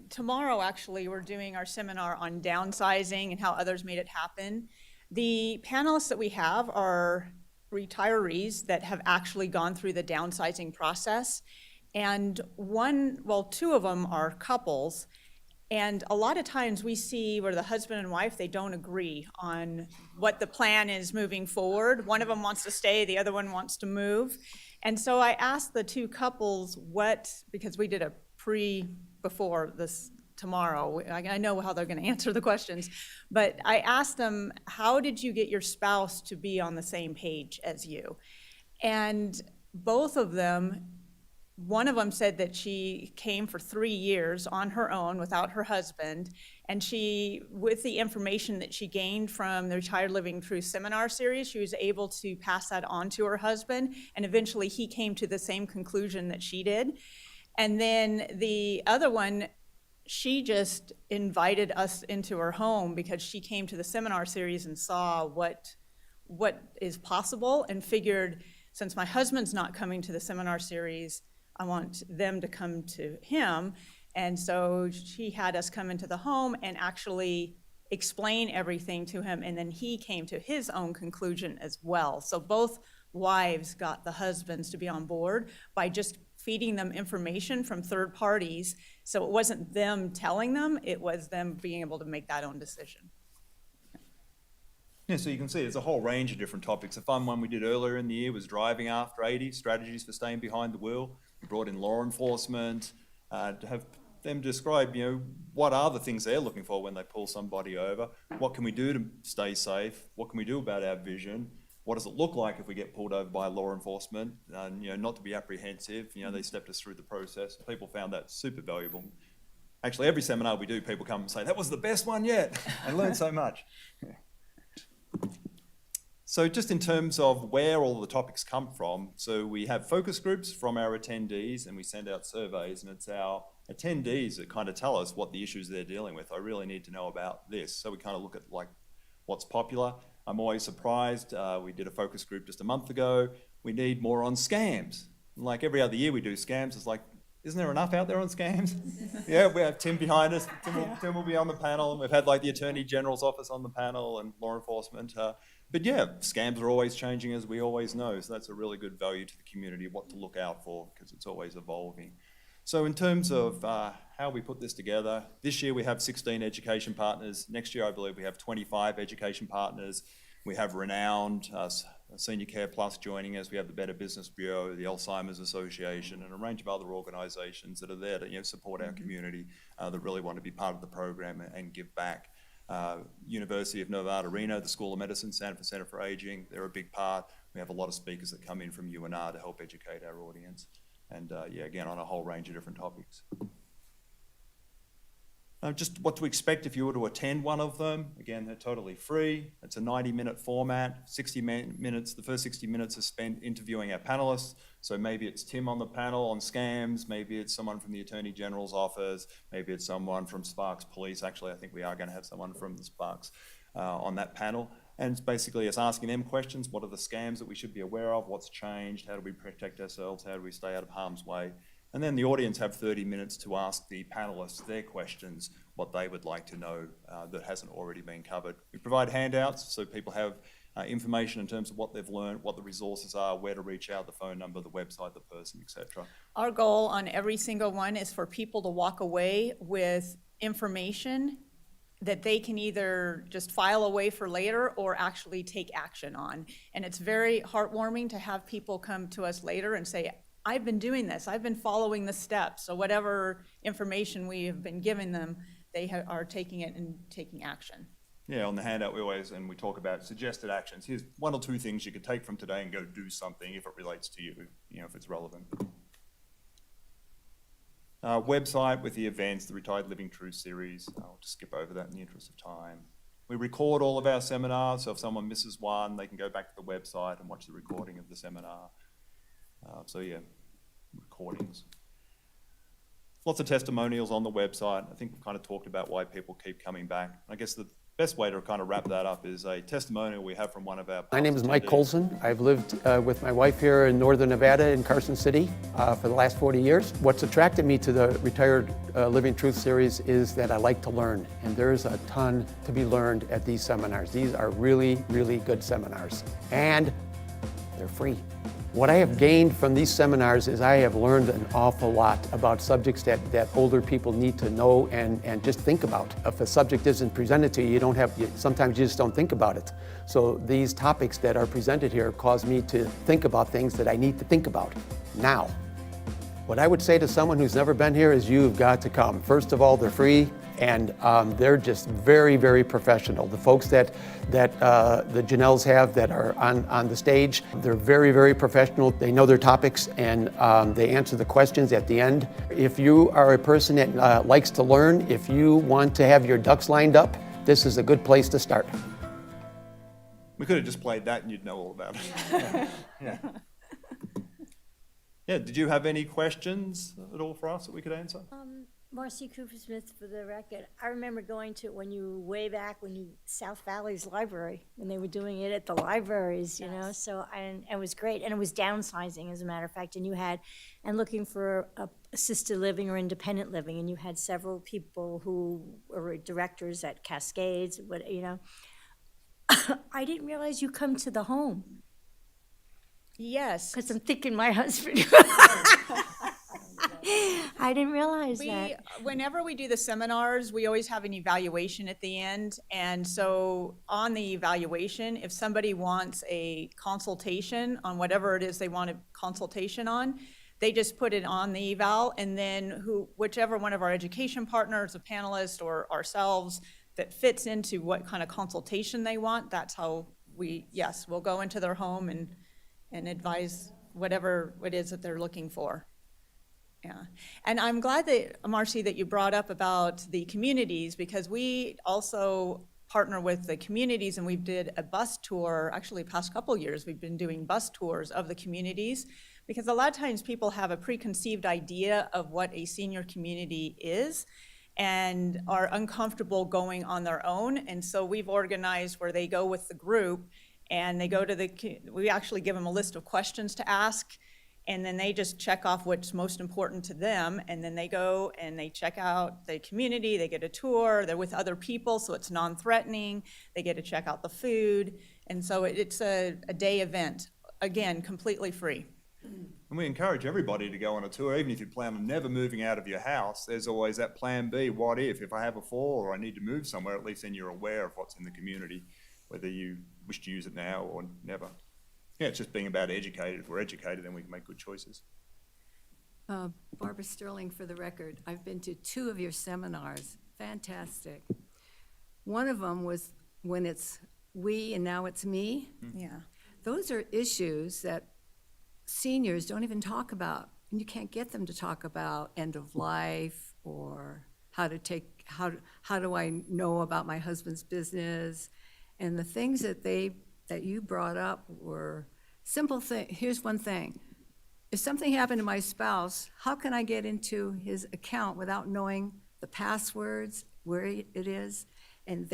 tomorrow, actually, we're doing our seminar on downsizing and how others made it happen. The panelists that we have are retirees that have actually gone through the downsizing process. And two of them are couples. And a lot of times we see where the husband and wife, they don't agree on what the plan is moving forward. One of them wants to stay, the other one wants to move. And so I asked the two couples because we did a before this tomorrow. I know how they're going to answer the questions, but I asked them, how did you get your spouse to be on the same page as you? And both of them, one of them said that she came for 3 years on her own without her husband, and she, with the information that she gained from the Retired Living Truth seminar series, she was able to pass that on to her husband, and eventually he came to the same conclusion that she did. And then the other one, she just invited us into her home because she came to the seminar series and saw what is possible and figured, since my husband's not coming to the seminar series, I want them to come to him. And so she had us come into the home and actually explain everything to him, and then he came to his own conclusion as well. So both wives got the husbands to be on board by just feeding them information from third parties. So it wasn't them telling them, it was them being able to make that own decision. Yeah, so you can see there's a whole range of different topics. A fun one we did earlier in the year was driving after 80, strategies for staying behind the wheel. We brought in law enforcement to have them describe, what are the things they're looking for when they pull somebody over? What can we do to stay safe? What can we do about our vision? What does it look like if we get pulled over by law enforcement? Not to be apprehensive. They stepped us through the process. People found that super valuable. Actually, every seminar we do, people come and say, that was the best one yet. I learned so much. Yeah. So just in terms of where all the topics come from, so we have focus groups from our attendees and we send out surveys, and it's our attendees that kind of tell us what the issues they're dealing with. I really need to know about this. So we kind of look at like what's popular. I'm always surprised. We did a focus group just a month ago. We need more on scams. Like every other year we do scams. It's like, isn't there enough out there on scams? Yeah, we have Tim behind us. Tim will be on the panel. And we've had like the Attorney General's office on the panel and law enforcement. But yeah, scams are always changing, as we always know. So that's a really good value to the community, what to look out for, because it's always evolving. So in terms of how we put this together, this year we have 16 education partners. Next year, I believe we have 25 education partners. We have Renowned, Senior Care Plus joining us. We have the Better Business Bureau, the Alzheimer's Association, and a range of other organisations that are there to support our community that really want to be part of the program and give back. University of Nevada, Reno, the School of Medicine, Sanford Center for Aging, they're a big part. We have a lot of speakers that come in from UNR to help educate our audience. And again, on a whole range of different topics. Just what to expect if you were to attend one of them. Again, they're totally free. It's a 90-minute format, 60 minutes. The first 60 minutes are spent interviewing our panelists. So maybe it's Tim on the panel on scams, maybe it's someone from the Attorney General's office, maybe it's someone from Sparks Police. Actually, I think we are going to have someone from the Sparks on that panel. And it's basically us asking them questions. What are the scams that we should be aware of? What's changed? How do we protect ourselves? How do we stay out of harm's way? And then the audience have 30 minutes to ask the panelists their questions, what they would like to know that hasn't already been covered. We provide handouts so people have information in terms of what they've learned, what the resources are, where to reach out, the phone number, the website, the person, etc. Our goal on every single one is for people to walk away with information that they can either just file away for later or actually take action on. And it's very heartwarming to have people come to us later and say, I've been doing this, I've been following the steps. So whatever information we have been giving them, they are taking it and taking action. Yeah, on the handout we talk about suggested actions. Here's 1 or 2 things you could take from today and go do something if it relates to you, if it's relevant. Website with the events, the Retired Living Truth series. I'll just skip over that in the interest of time. We record all of our seminars, so if someone misses one, they can go back to the website and watch the recording of the seminar. So yeah, recordings. Lots of testimonials on the website. I think we've kind of talked about why people keep coming back. I guess the best way to kind of wrap that up is a testimonial we have from one of our My name is Mike attendees. Colson. I've lived with my wife here in northern Nevada in Carson City for the last 40 years. What's attracted me to the Retired Living Truth series is that I like to learn, and there's a ton to be learned at these seminars. These are really, really good seminars, and they're free. What I have gained from these seminars is I have learned an awful lot about subjects that older people need to know and just think about. If a subject isn't presented to you, sometimes you just don't think about it. So these topics that are presented here cause me to think about things that I need to think about now. What I would say to someone who's never been here is you've got to come. First of all, they're free, and they're just very, very professional. The folks that the Janelles have that are on the stage, they're very, very professional. They know their topics, and they answer the questions at the end. If you are a person that likes to learn, if you want to have your ducks lined up, this is a good place to start. We could have just played that and you'd know all about it. Yeah. Yeah, did you have any questions at all for us that we could answer? Marcy Cooper Smith for the record. I remember going to way back when South Valley's library, when they were doing it at the libraries, you know, so, and it was great. And it was downsizing, as a matter of fact, and looking for assisted living or independent living, and you had several people who were directors at Cascades, you know. I didn't realize you come to the home. Yes. Because I'm thinking my husband. I didn't realize that. Whenever we do the seminars, we always have an evaluation at the end. And so on the evaluation, if somebody wants a consultation on whatever it is they want a consultation on, they just put it on the eval, and then whichever one of our education partners, a panelist, or ourselves that fits into what kind of consultation they want, that's how we'll go into their home and advise whatever it is that they're looking for. Yeah, and I'm glad that, Marcy, that you brought up about the communities, because we also partner with the communities, and we did a bus tour, actually past couple years, we've been doing bus tours of the communities, because a lot of times people have a preconceived idea of what a senior community is and are uncomfortable going on their own, and so we've organized where they go with the group, and they go to we actually give them a list of questions to ask, and then they just check off what's most important to them, and then they go and they check out the community, they get a tour, they're with other people, so it's non-threatening, they get to check out the food, and so it's a day event, again, completely free. And we encourage everybody to go on a tour, even if you plan on never moving out of your house. There's always that plan B, what if I have a fall or I need to move somewhere, at least then you're aware of what's in the community, whether you wish to use it now or never. Yeah, it's just being about educated. If we're educated, then we can make good choices. Barbara Sterling for the record. I've been to 2 of your seminars. Fantastic. One of them was when it's we and now it's me. Yeah. Those are issues that seniors don't even talk about. And you can't get them to talk about end of life or how do I know about my husband's business. And the things that you brought up were simple things. Here's one thing. If something happened to my spouse, how can I get into his account without knowing the passwords, where it is? And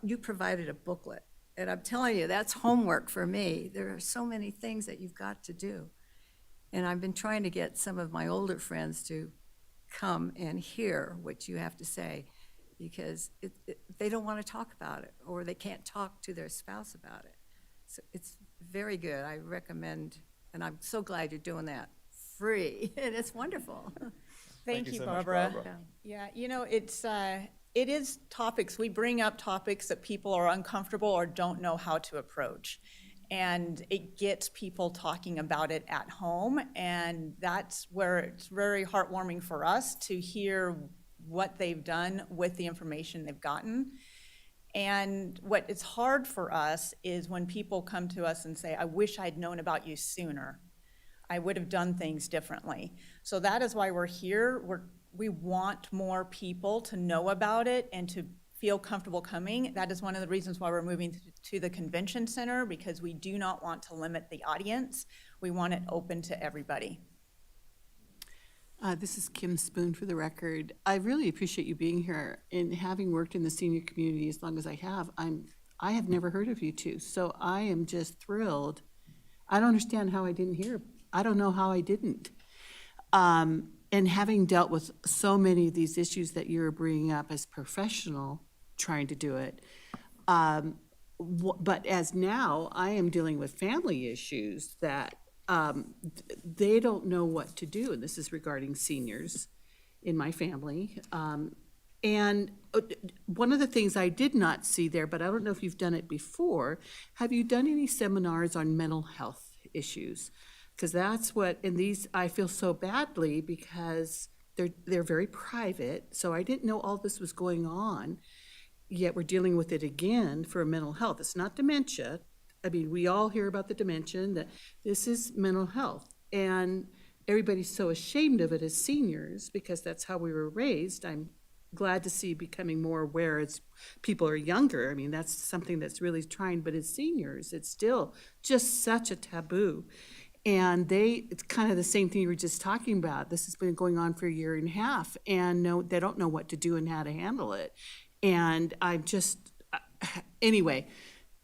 you provided a booklet. And I'm telling you, that's homework for me. There are so many things that you've got to do. And I've been trying to get some of my older friends to come and hear what you have to say, because they don't want to talk about it, or they can't talk to their spouse about it. So it's very good. I recommend, and I'm so glad you're doing that free. And it's wonderful. Thank you, so much, Barbara. Barbara. Yeah, you know, it is topics, we bring up topics that people are uncomfortable or don't know how to approach. And it gets people talking about it at home, and that's where it's very heartwarming for us to hear what they've done with the information they've gotten. And what is hard for us is when people come to us and say, I wish I'd known about you sooner. I would have done things differently. So that is why we're here. We want more people to know about it and to feel comfortable coming. That is one of the reasons why we're moving to the convention center, because we do not want to limit the audience. We want it open to everybody. This is Kim Spoon for the record. I really appreciate you being here, and having worked in the senior community as long as I have, I have never heard of you two, so I am just thrilled. I don't understand how I didn't hear. I don't know how I didn't. And having dealt with so many of these issues that you're bringing up as professional, trying to do it, but as now I am dealing with family issues that they don't know what to do, and this is regarding seniors in my family. And one of the things I did not see there, but I don't know if you've done it before, have you done any seminars on mental health issues? Because that's what, in these, I feel so badly because they're very private, so I didn't know all this was going on, yet we're dealing with it again for mental health. It's not dementia. I mean, we all hear about the dementia, that this is mental health. And everybody's so ashamed of it as seniors because that's how we were raised. I'm glad to see becoming more aware as people are younger. I mean, that's something that's really trying, but as seniors, it's still just such a taboo. And it's kind of the same thing you were just talking about. This has been going on for a year and a half, and they don't know what to do and how to handle it. And I'm just, anyway,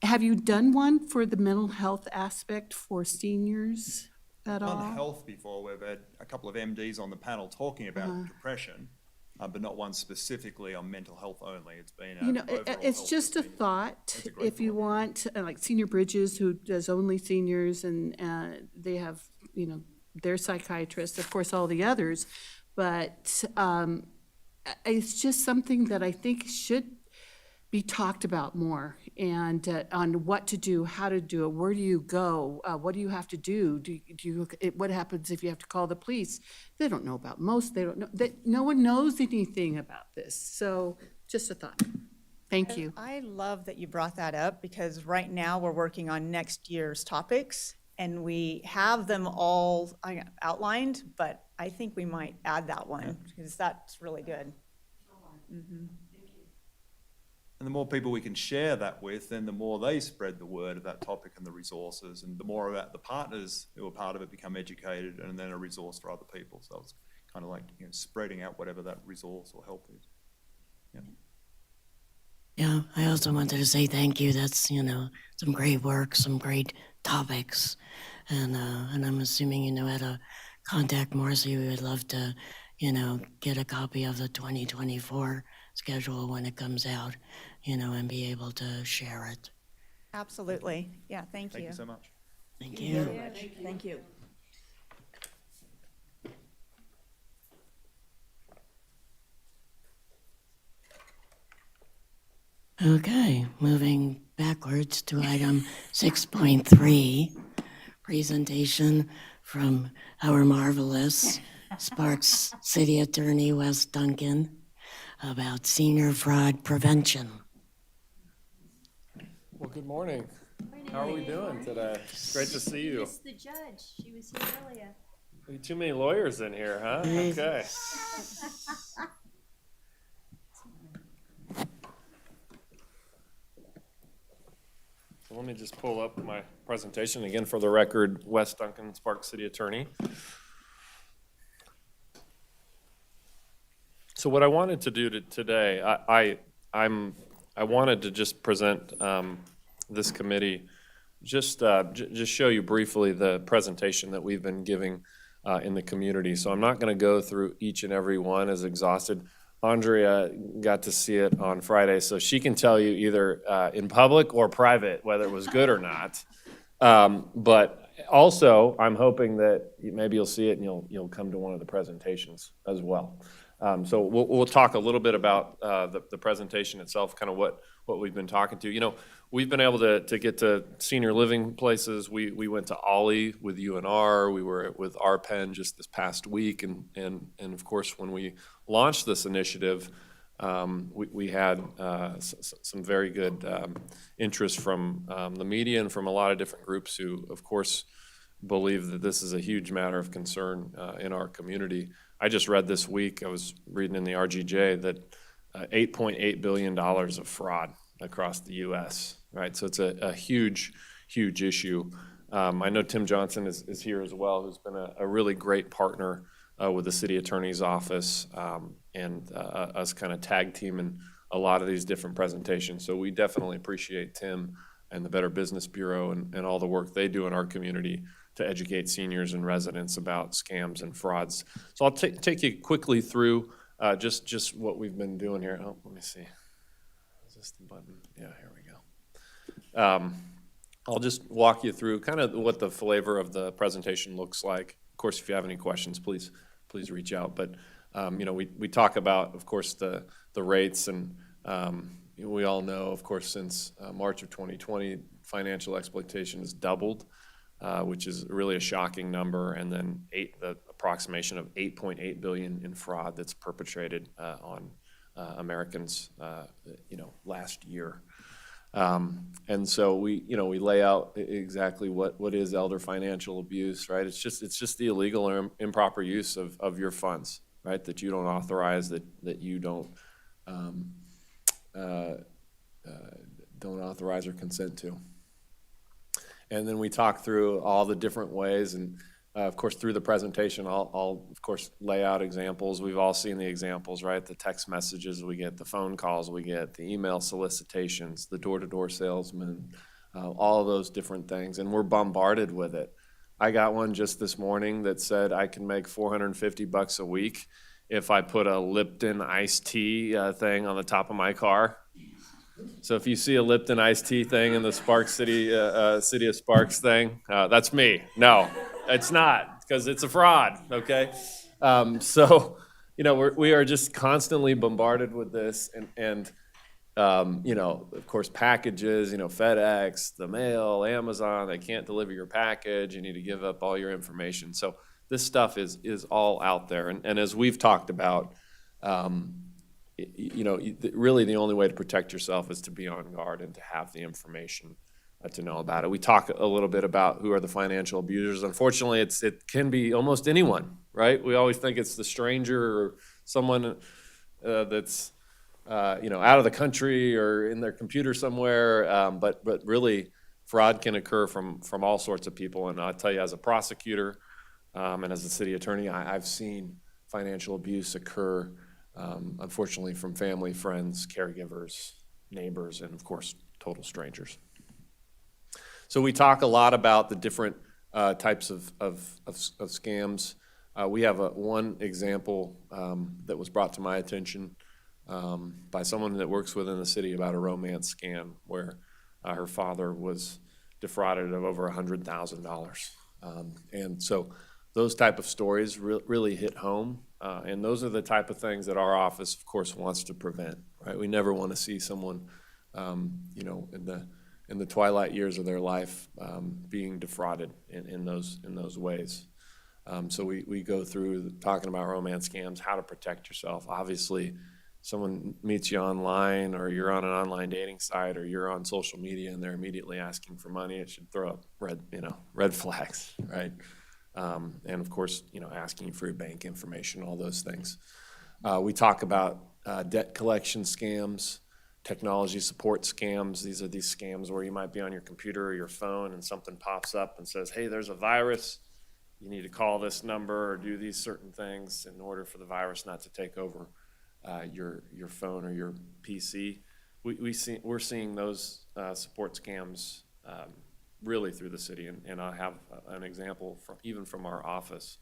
have you done one for the mental health aspect for seniors at all? On health before, we've had a couple of MDs on the panel talking about depression, but not one specifically on mental health only. It's been It's just a thought. If you want, like Senior Bridges, who does only seniors, and they have, their psychiatrists, of course, all the others. But it's just something that I think should be talked about more, and on what to do, how to do it, where do you go, what do you have to do? What happens if you have to call the police? They don't know about most. They don't know. No one knows anything about this. So just a thought. Thank you. I love that you brought that up because right now we're working on next year's topics and we have them all outlined, but I think we might add that one because that's really good. Mm-hmm. And the more people we can share that with, then the more they spread the word of that topic and the resources, and the more about the partners who are part of it become educated and then a resource for other people. So it's kind of like spreading out whatever that resource or help is. Yeah, I also wanted to say thank you. That's, some great work, some great topics. And I'm assuming you know how to contact Marcy. We would love to, get a copy of the 2024 schedule when it comes out, and be able to share it. Absolutely. Yeah, thank you. Thank you so much. Thank you. Thank you. Okay, moving backwards to item 6.3, presentation from our marvelous Sparks City Attorney Wes Duncan about senior fraud prevention. Well, good morning. How are we doing today? It's great to see you. The judge, she was here earlier. Too many lawyers in here, huh? Okay. So let me just pull up my presentation again for the record. Wes Duncan, Sparks City Attorney. So what I wanted to do today, I wanted to just present this committee, just show you briefly the presentation that we've been giving in the community. So I'm not going to go through each and every one as exhausted. Andrea got to see it on Friday, so she can tell you either in public or private whether it was good or not. But also, I'm hoping that maybe you'll see it and you'll come to one of the presentations as well. So we'll talk a little bit about the presentation itself, kind of what we've been talking to. We've been able to get to senior living places. We went to Ollie with UNR. We were with RPEN just this past week, and of course when we launched this initiative, we had some very good interest from the media and from a lot of different groups who, of course, believe that this is a huge matter of concern in our community. I just read this week, I was reading in the RGJ, that $8.8 billion of fraud across the U.S., right? So it's a huge, huge issue. I know Tim Johnson is here as well, who's been a really great partner with the city attorney's office and us kind of tag teaming a lot of these different presentations. So we definitely appreciate Tim and the Better Business Bureau and all the work they do in our community to educate seniors and residents about scams and frauds. So I'll take you quickly through just what we've been doing here. Oh, let me see. Is this the button? Yeah, here we go. I'll just walk you through kind of what the flavor of the presentation looks like. Of course, if you have any questions, please reach out. But we talk about, of course, the rates, and we all know, of course, since March of 2020, financial exploitation has doubled. which is really a shocking number, and then the approximation of 8.8 billion in fraud that's perpetrated on Americans, last year. And so we lay out exactly what is elder financial abuse, right? It's just the illegal or improper use of your funds, right? That you don't authorize, that you don't authorize or consent to. And then we talk through all the different ways, and of course, through the presentation, I'll of course lay out examples. We've all seen the examples, right? The text messages we get, the phone calls we get, the email solicitations, the door-to-door salesmen, all of those different things, and we're bombarded with it. I got one just this morning that said I can make $450 a week if I put a Lipton iced tea thing on the top of my car. So if you see a Lipton iced tea thing in the Sparks City of Sparks thing, that's me. No, it's not, because it's a fraud, okay? So, we are just constantly bombarded with this, and of course, packages, FedEx, the mail, Amazon, they can't deliver your package. You need to give up all your information. So this stuff is all out there. And as we've talked about, really the only way to protect yourself is to be on guard and to have the information to know about it. We talk a little bit about who are the financial abusers. Unfortunately, it can be almost anyone, right? We always think it's the stranger or someone that's out of the country or in their computer somewhere, but really fraud can occur from all sorts of people. And I'll tell you, as a prosecutor and as a city attorney, I've seen financial abuse occur, unfortunately, from family, friends, caregivers, neighbors, and of course, total strangers. So we talk a lot about the different types of scams. We have one example that was brought to my attention by someone that works within the city about a romance scam where her father was defrauded of over $100,000. And so those type of stories really hit home. And those are the type of things that our office, of course, wants to prevent, right? We never want to see someone, in the twilight years of their life being defrauded in those ways. So we go through talking about romance scams, how to protect yourself. Obviously, someone meets you online, or you're on an online dating site, or you're on social media and they're immediately asking for money, it should throw up red flags, right? And of course, asking you for your bank information, all those things. We talk about debt collection scams, technology support scams. These are these scams where you might be on your computer or your phone and something pops up and says, hey, there's a virus. You need to call this number or do these certain things in order for the virus not to take over your phone or your PC. We're seeing those support scams really through the city, and I have an example even from our office.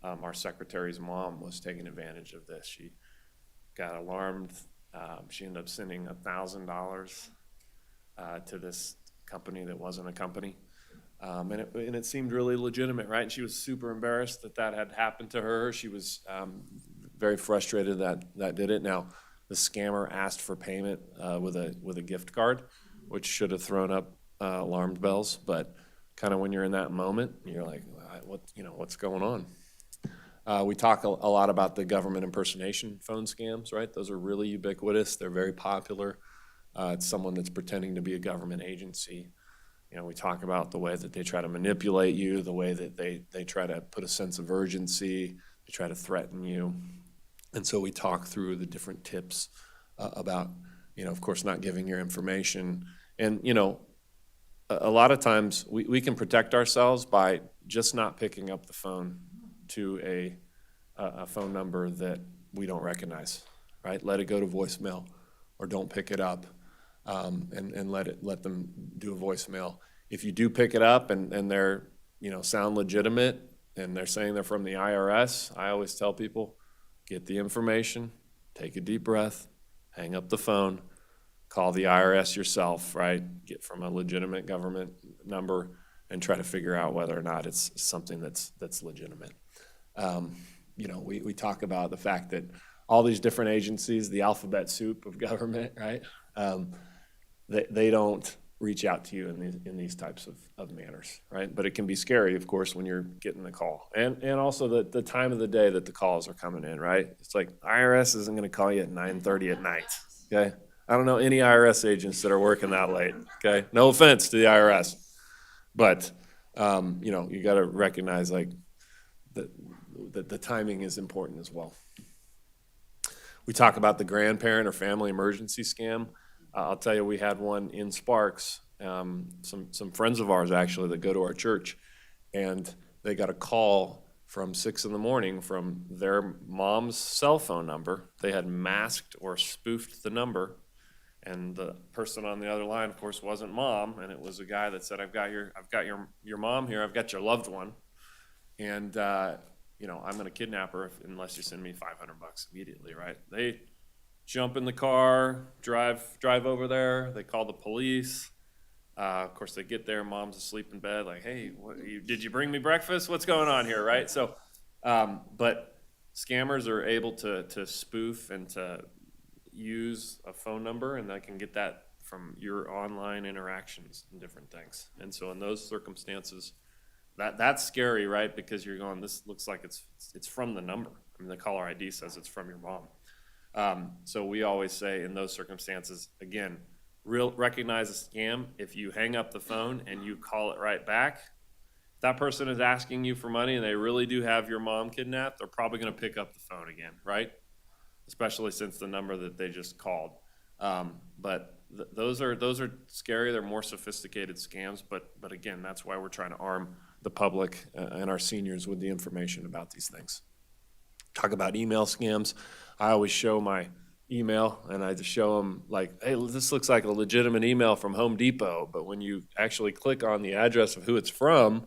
Our secretary's mom was taking advantage of this. She got alarmed. She ended up sending $1,000 to this company that wasn't a company, and it seemed really legitimate, right? And she was super embarrassed that had happened to her. She was very frustrated that did it. Now, the scammer asked for payment with a gift card, which should have thrown up alarm bells. But kind of when you're in that moment, you're like, what's going on? We talk a lot about the government impersonation phone scams, right? Those are really ubiquitous. They're very popular. It's someone that's pretending to be a government agency. We talk about the way that they try to manipulate you, the way that they try to put a sense of urgency, they try to threaten you. And so we talk through the different tips about, of course, not giving your information. And, a lot of times we can protect ourselves by just not picking up the phone to a phone number that we don't recognize, right? Let it go to voicemail, or don't pick it up, and let them do a voicemail. If you do pick it up and they're sound legitimate and they're saying they're from the IRS, I always tell people, get the information, take a deep breath, hang up the phone, call the IRS yourself, right? Get from a legitimate government number and try to figure out whether or not it's something that's legitimate. We talk about the fact that all these different agencies, the alphabet soup of government, right? They don't reach out to you in these types of manners, right? But it can be scary, of course, when you're getting the call. And also the time of the day that the calls are coming in, right? It's like IRS isn't gonna call you at 9:30 at night, okay? I don't know any IRS agents that are working that late, okay? No offense to the IRS. But, you know, you gotta recognize like that the timing is important as well. We talk about the grandparent or family emergency scam. I'll tell you, we had one in Sparks, some friends of ours actually that go to our church, and they got a call from 6 a.m. from their mom's cell phone number. They had masked or spoofed the number, and the person on the other line, of course, wasn't mom, and it was a guy that said, I've got your mom here, I've got your loved one, and you know, I'm gonna kidnap her unless you send me $500 immediately, right? They jump in the car, drive over there. They call the police. Of course, they get there. Mom's asleep in bed. Like, hey, did you bring me breakfast? What's going on here, right? So, but scammers are able to spoof and to use a phone number, and they can get that from your online interactions and different things. And so, in those circumstances, that's scary, right? Because you're going, this looks like it's from the number. I mean, the caller ID says it's from your mom. So we always say in those circumstances, again, recognize a scam. If you hang up the phone and you call it right back, if that person is asking you for money and they really do have your mom kidnapped, they're probably going to pick up the phone again, right? Especially since the number that they just called. But those are scary. They're more sophisticated scams. But again, that's why we're trying to arm the public and our seniors with the information about these things. Talk about email scams. I always show my email and I just show them like, hey, this looks like a legitimate email from Home Depot. But when you actually click on the address of who it's from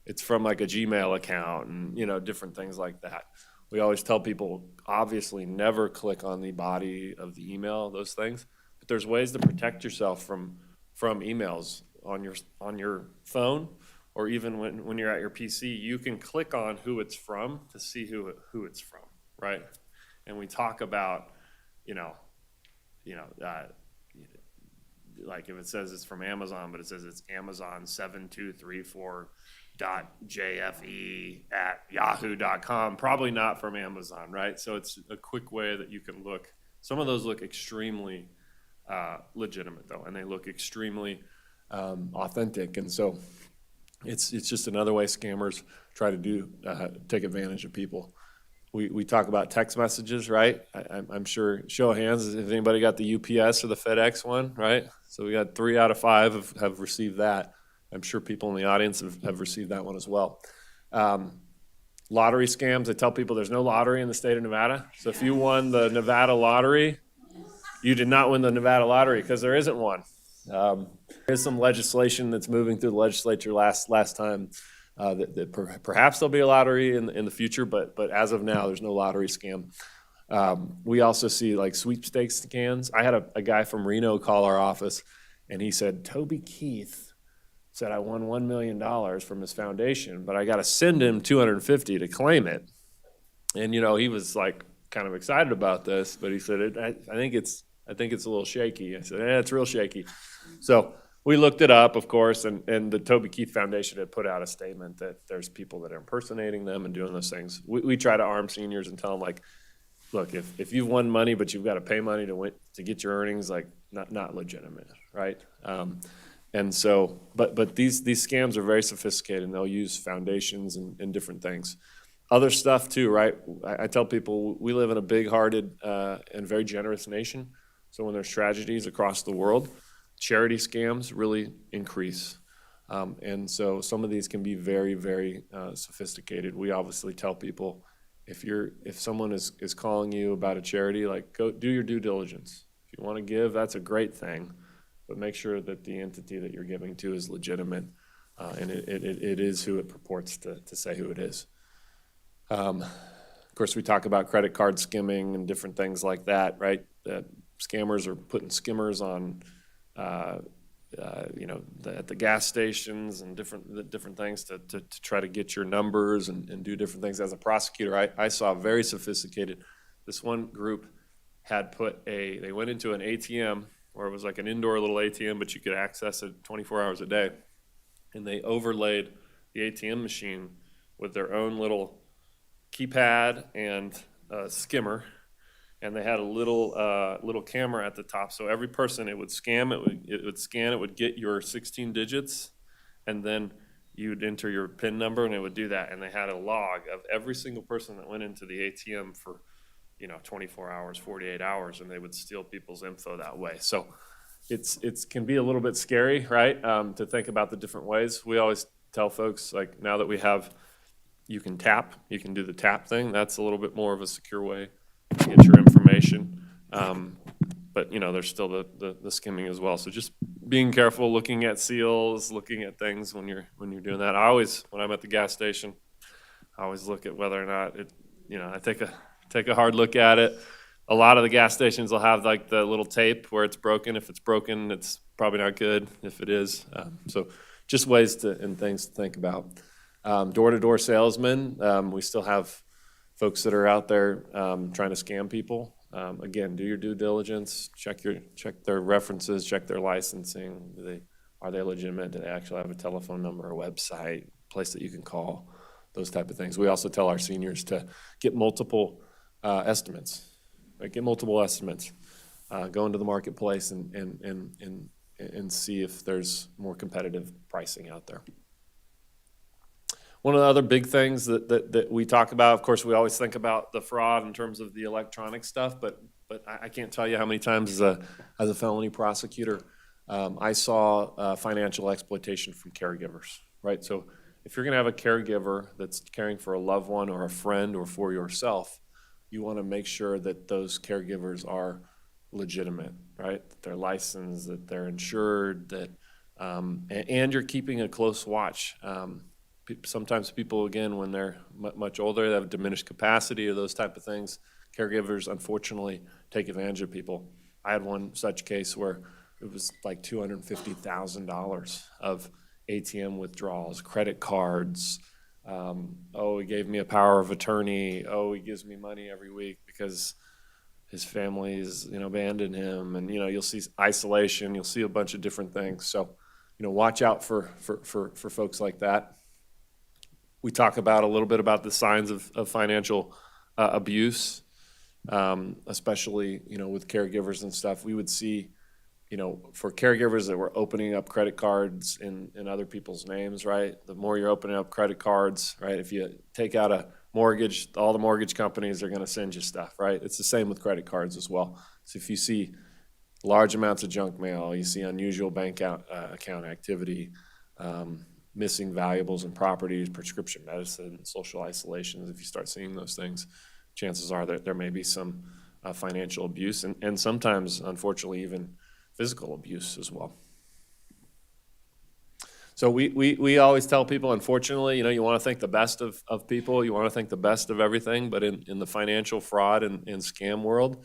like a Gmail account and, you know, different things like that. We always tell people, obviously, never click on the body of the email, those things. But there's ways to protect yourself from emails on your phone, or even when you're at your PC, you can click on who it's from to see who it's from, right? And we talk about, like if it says it's from Amazon, but it says it's Amazon 7234.jfe@yahoo.com, probably not from Amazon, right? So it's a quick way that you can look. Some of those look extremely legitimate though, and they look extremely authentic. And so it's just another way scammers try to take advantage of people. We talk about text messages, right? I'm sure, show of hands, if anybody got the UPS or the FedEx one, right? So we got 3 out of 5 have received that. I'm sure people in the audience have received that one as well. Lottery scams, I tell people there's no lottery in the state of Nevada. So if you won the Nevada lottery, you did not win the Nevada lottery because there isn't one. There's some legislation that's moving through the legislature last time that perhaps there'll be a lottery in the future, but as of now, there's no lottery scam. We also see like sweepstakes scams. I had a guy from Reno call our office, and he said, Toby Keith said I won $1 million from his foundation, but I got to send him $250 to claim it. And he was like kind of excited about this, but he said, I think it's a little shaky. I said, it's real shaky. So we looked it up, of course, and the Toby Keith Foundation had put out a statement that there's people that are impersonating them and doing those things. We try to arm seniors and tell them, like, look, if you've won money but you've got to pay money to get your earnings, like, not legitimate, right? And so, but these scams are very sophisticated, and they'll use foundations and different things. Other stuff too, right? I tell people we live in a big-hearted and very generous nation. So when there's tragedies across the world, charity scams really increase. And so some of these can be very, very sophisticated. We obviously tell people, if someone is calling you about a charity, like, go do your due diligence. If you want to give, that's a great thing, but make sure that the entity that you're giving to is legitimate, and it is who it purports to say who it is. Of course, we talk about credit card skimming and different things like that, right? Scammers are putting skimmers on, at the gas stations and different things to try to get your numbers and do different things. As a prosecutor, I saw very sophisticated. This one group had they went into an ATM where it was like an indoor little ATM, but you could access it 24 hours a day. And they overlaid the ATM machine with their own little keypad and skimmer, and they had a little camera at the top. So every person, it would scan, it would get your 16 digits, and then you'd enter your PIN number, and it would do that. And they had a log of every single person that went into the ATM for 24 hours, 48 hours, and they would steal people's info that way. So it's can be a little bit scary, right, to think about the different ways. We always tell folks, like, now that we have, you can do the tap thing. That's a little bit more of a secure way to get your information. But there's still the skimming as well. So just being careful, looking at seals, looking at things when you're doing that. When I'm at the gas station, I always look at whether or not I take a hard look at it. A lot of the gas stations will have like the little tape where it's broken. If it's broken, it's probably not good. If it is, so just ways and things to think about. Door-to-door salesmen, we still have folks that are out there trying to scam people. Again, do your due diligence, check their references, check their licensing. Are they legitimate? Do they actually have a telephone number, a website, place that you can call, those type of things. We also tell our seniors to get multiple estimates. Right? Get multiple estimates. Go into the marketplace and see if there's more competitive pricing out there. One of the other big things that we talk about, of course, we always think about the fraud in terms of the electronic stuff, but I can't tell you how many times as a felony prosecutor, I saw financial exploitation from caregivers, right? So if you're going to have a caregiver that's caring for a loved one or a friend or for yourself, you want to make sure that those caregivers are legitimate, right? That they're licensed, that they're insured, that and you're keeping a close watch. Sometimes people, again, when they're much older, they have diminished capacity or those type of things. Caregivers, unfortunately, take advantage of people. I had one such case where it was like $250,000 of ATM withdrawals, credit cards. He gave me a power of attorney. He gives me money every week because his family's abandoned him. And you'll see isolation. You'll see a bunch of different things. So watch out for folks like that. We talk about a little bit about the signs of financial abuse, especially, with caregivers and stuff. We would see, for caregivers that were opening up credit cards in other people's names, right? The more you're opening up credit cards, right? If you take out a mortgage, all the mortgage companies are going to send you stuff, right? It's the same with credit cards as well. So if you see large amounts of junk mail, you see unusual bank account activity, missing valuables and properties, prescription medicine, social isolations, if you start seeing those things, chances are that there may be some financial abuse and sometimes, unfortunately, even physical abuse as well. So we always tell people, unfortunately, you want to think the best of people, you want to think the best of everything, but in the financial fraud and scam world,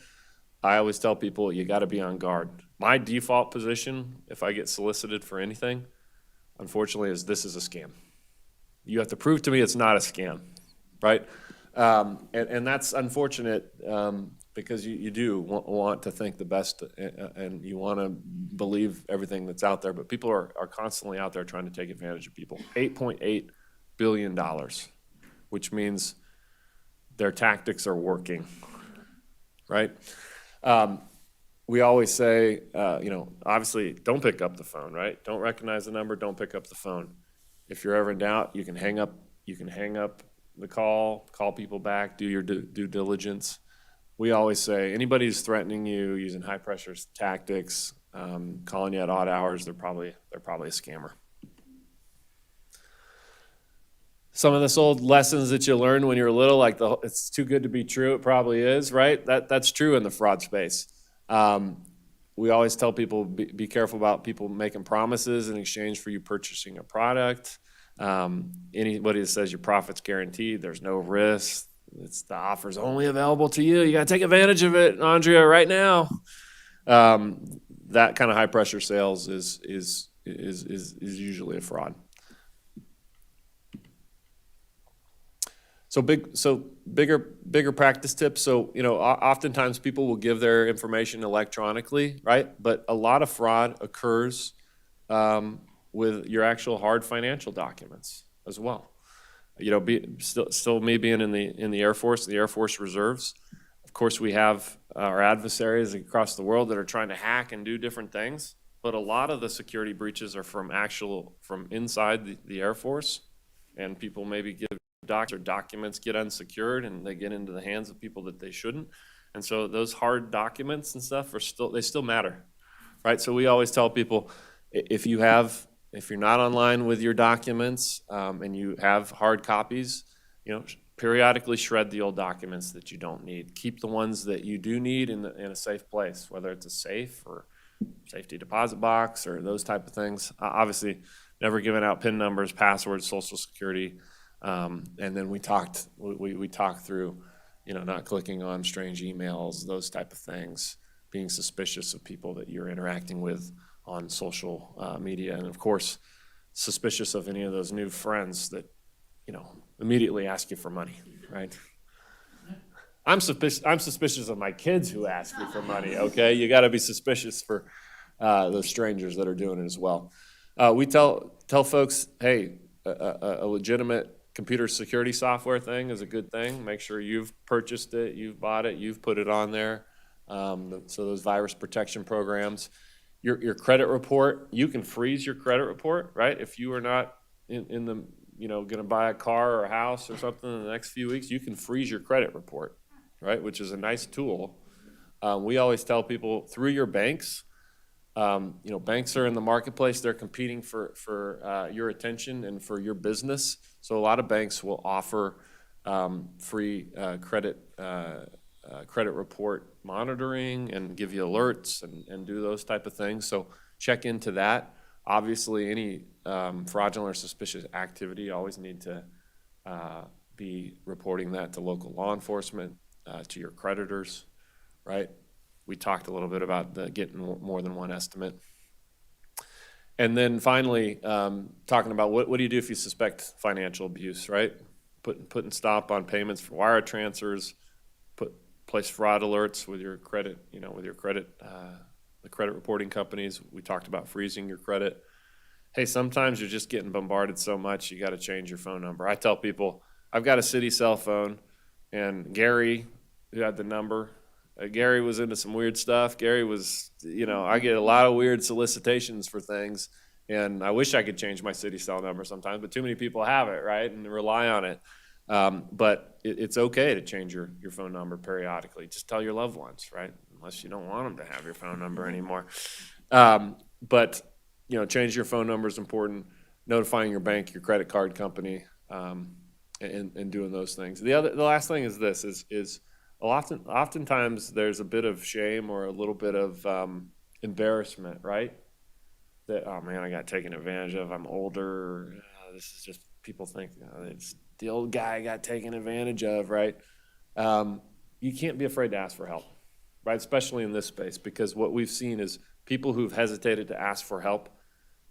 I always tell people you got to be on guard. My default position, if I get solicited for anything, unfortunately, this is a scam. You have to prove to me it's not a scam, right? And that's unfortunate because you do want to think the best and you want to believe everything that's out there, but people are constantly out there trying to take advantage of people. $8.8 billion, which means their tactics are working, right? We always say, obviously, don't pick up the phone, right? Don't recognize the number, don't pick up the phone. If you're ever in doubt, you can hang up the call people back, do your due diligence. We always say, anybody who's threatening you, using high-pressure tactics, calling you at odd hours, they're probably a scammer. Some of this old lessons that you learned when you were little, like it's too good to be true, it probably is, right? That's true in the fraud space. We always tell people, be careful about people making promises in exchange for you purchasing a product. Anybody that says your profit's guaranteed, there's no risk, the offer's only available to you, you got to take advantage of it, Andrea, right now. That kind of high pressure sales is usually a fraud. bigger practice tips. So, oftentimes people will give their information electronically, right? But a lot of fraud occurs with your actual hard financial documents as well. Still me being in the Air Force, the Air Force Reserves. Of course, we have our adversaries across the world that are trying to hack and do different things. But a lot of the security breaches are from inside the Air Force, and people maybe give documents get unsecured and they get into the hands of people that they shouldn't. And so those hard documents and stuff they still matter, right? So we always tell people, if you're not online with your documents and you have hard copies, periodically shred the old documents that you don't need. Keep the ones that you do need in a safe place, whether it's a safe or safety deposit box or those type of things. Obviously, never giving out PIN numbers, passwords, Social Security. And then we talked through, not clicking on strange emails, those type of things, being suspicious of people that you're interacting with on social media, and of course, suspicious of any of those new friends that, immediately ask you for money, right? I'm suspicious of my kids who ask me for money, okay? You gotta be suspicious for those strangers that are doing it as well. We tell folks, hey, a legitimate computer security software thing is a good thing. Make sure you've purchased it, you've bought it, you've put it on there. So those virus protection programs. Your credit report, you can freeze your credit report, right? If you are not in the, gonna buy a car or a house or something in the next few weeks, you can freeze your credit report, right? Which is a nice tool. We always tell people through your banks, banks are in the marketplace, they're competing for your attention and for your business. So a lot of banks will offer free credit report monitoring and give you alerts and do those type of things. So check into that. Obviously, any fraudulent or suspicious activity, you always need to be reporting that to local law enforcement, to your creditors, right? We talked a little bit about getting more than one estimate. And then finally, talking about what do you do if you suspect financial abuse, right? Putting stop on payments for wire transfers, place fraud alerts with your credit, the credit reporting companies. We talked about freezing your credit. Hey, sometimes you're just getting bombarded so much, you got to change your phone number. I tell people, I've got a city cell phone, and Gary, who had the number, Gary was into some weird stuff. Gary was, I get a lot of weird solicitations for things, and I wish I could change my city cell number sometimes, but too many people have it, right, and rely on it. But it's okay to change your phone number periodically. Just tell your loved ones, right? Unless you don't want them to have your phone number anymore. But change your phone number is important. Notifying your bank, your credit card company, and doing those things. The last thing is this: is oftentimes there's a bit of shame or a little bit of embarrassment, right? That, oh man, I got taken advantage of. I'm older. This is just, people think it's the old guy got taken advantage of, right? You can't be afraid to ask for help, right? Especially in this space, because what we've seen is people who've hesitated to ask for help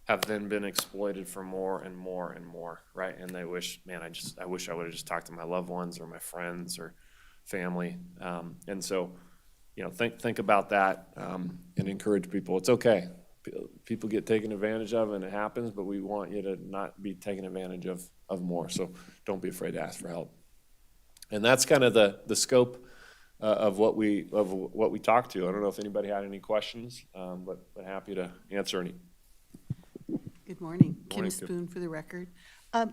have then been exploited for more and more and more, right? And they wish, man, I wish I would have just talked to my loved ones or my friends or family. And so, think about that and encourage people. It's okay. People get taken advantage of, and it happens, but we want you to not be taken advantage of more. So don't be afraid to ask for help. And that's kind of the scope of what we talked to. I don't know if anybody had any questions, but happy to answer any. Good morning. Good morning, Kim Spoon for the record.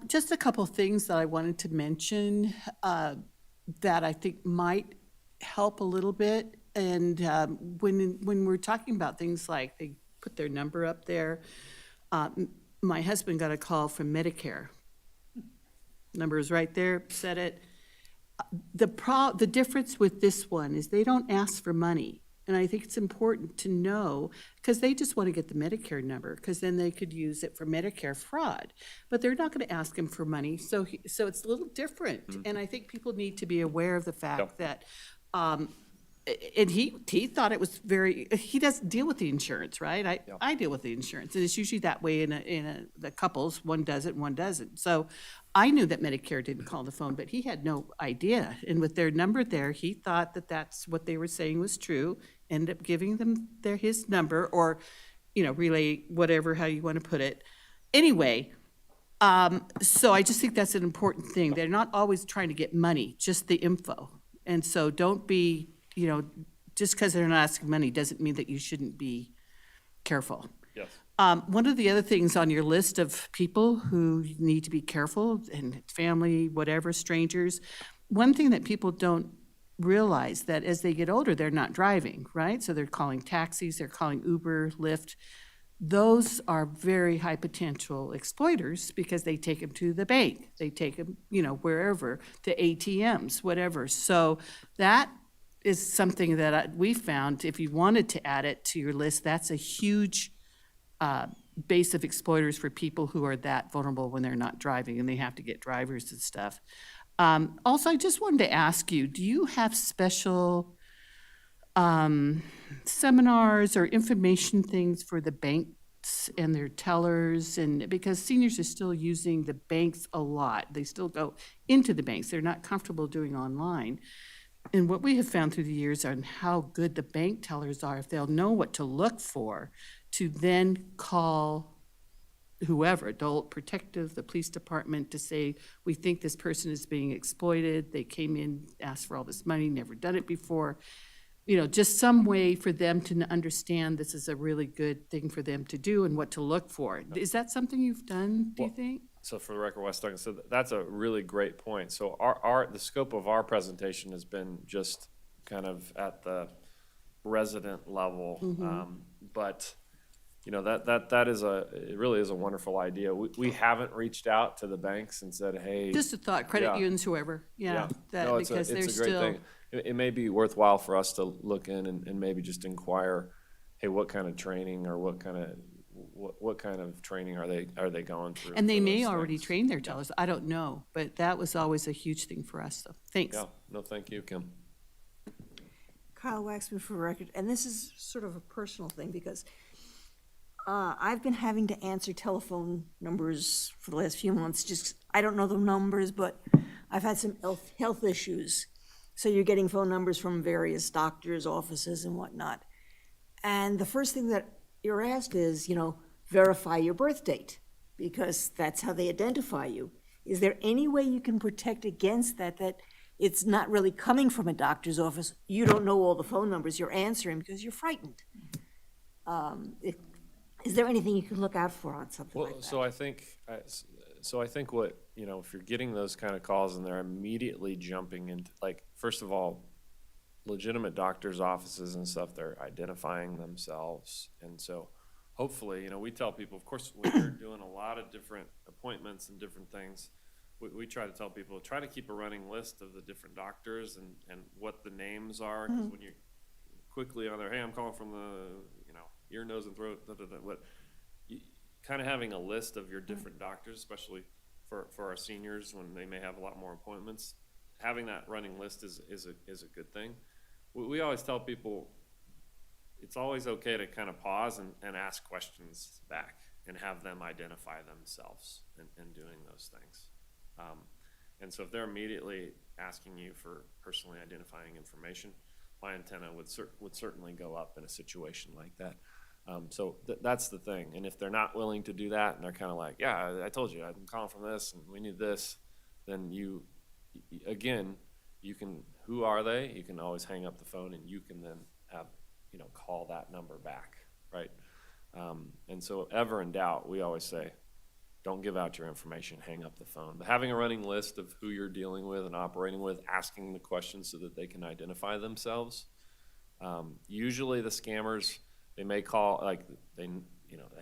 Just a couple things that I wanted to mention that I think might help a little bit. And when we're talking about things like they put their number up there, my husband got a call from Medicare. Number is right there, said it. The difference with this one is they don't ask for money. And I think it's important to know, because they just want to get the Medicare number, because then they could use it for Medicare fraud. But they're not going to ask him for money, so it's a little different. Mm-hmm. And I think people need to be aware of the fact that And he thought it was very, he doesn't deal with the insurance, right? I deal with the insurance, and it's usually that way the couples, one does it, one doesn't. So I knew that Medicare didn't call the phone, but he had no idea. And with their number there, he thought that that's what they were saying was true, ended up giving them his number, or, relay, whatever, how you want to put it. Anyway, so I just think that's an important thing. They're not always trying to get money, just the info. And so don't be, just because they're not asking money doesn't mean that you shouldn't be careful. Yes. One of the other things on your list of people who need to be careful, and family, whatever, strangers, one thing that people don't realize that as they get older, they're not driving, right? So they're calling taxis, they're calling Uber, Lyft. Those are very high potential exploiters because they take them to the bank, they take them, wherever, to ATMs, whatever. So that is something that we found, if you wanted to add it to your list, that's a huge base of exploiters for people who are that vulnerable when they're not driving and they have to get drivers and stuff. Also, I just wanted to ask you, do you have special seminars or information things for the banks and their tellers? And because seniors are still using the banks a lot, they still go into the banks, they're not comfortable doing online. And what we have found through the years on how good the bank tellers are, if they'll know what to look for, to then call whoever, adult protective, the police department, to say, we think this person is being exploited, they came in, asked for all this money, never done it before. Just some way for them to understand this is a really good thing for them to do and what to look for. Is that something you've done, do you think? So for the record, West Duncan, so that's a really great point. So the scope of our presentation has been just kind of at the resident level. But, that is it really is a wonderful idea. We haven't reached out to the banks and said, hey. Just a thought, credit yeah. unions, whoever, No, because they're it's a great still. thing. It may be worthwhile for us to look in and maybe just inquire, hey, what kind of training or what kind of training are they going through? And they for may those already things? train their tellers, I don't know, but that was always a huge thing for us, so, thanks. Yeah, no, thank you, Kim. Kyle Waxman for the record, and this is sort of a personal thing because I've been having to answer telephone numbers for the last few months. Just, I don't know the numbers, but I've had some health issues. So you're getting phone numbers from various doctors' offices and whatnot. And the first thing that you're asked is, verify your birth date, because that's how they identify you. Is there any way you can protect against that it's not really coming from a doctor's office? You don't know all the phone numbers you're answering because you're frightened. Is there anything you can look out for on something like that? So I think what, if you're getting those kind of calls and they're immediately jumping into, first of all, legitimate doctors' offices and stuff, they're identifying themselves. And so hopefully, we tell people, of course, when you're doing a lot of different appointments and different things, we try to tell people, try to keep a running list of the different doctors and what the names are. Because when you're quickly on there, hey, I'm calling from the, ear, nose, and throat, kind of having a list of your different doctors, especially for our seniors when they may have a lot more appointments, having that running list is a good thing. We always tell people it's always okay to kind of pause and ask questions back and have them identify themselves in doing those things. And so if they're immediately asking you for personally identifying information, my antenna would certainly go up in a situation like that. So that's the thing. And if they're not willing to do that and they're kind of like, yeah, I told you, I'm calling from this and we need this, then you can, who are they? You can always hang up the phone and you can then have, call that number back, right? And so ever in doubt, we always say, don't give out your information, hang up the phone. But having a running list of who you're dealing with and operating with, asking the questions so that they can identify themselves. Usually the scammers, they may call, they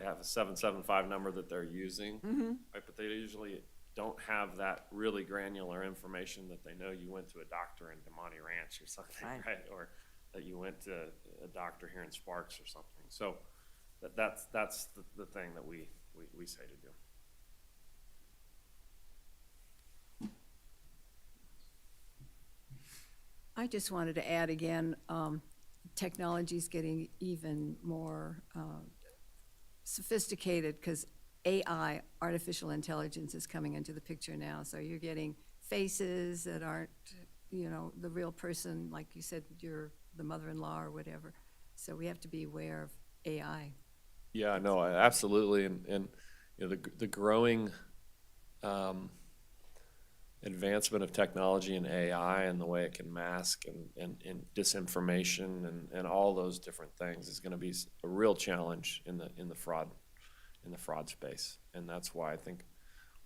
have a 775 number that they're using, right? But they usually don't have that really granular information that they know you went to a doctor in Damani Ranch or something, right? Or that you went to a doctor here in Sparks or something. So that's the thing that we say to do. I just wanted to add again, technology's getting even more sophisticated because AI, artificial intelligence, is coming into the picture now. So you're getting faces that aren't, the real person, like you said, you're the mother-in-law or whatever. So we have to be aware of AI. Yeah, no, absolutely, and the growing advancement of technology and AI and the way it can mask and disinformation and all those different things is going to be a real challenge in the fraud space, and that's why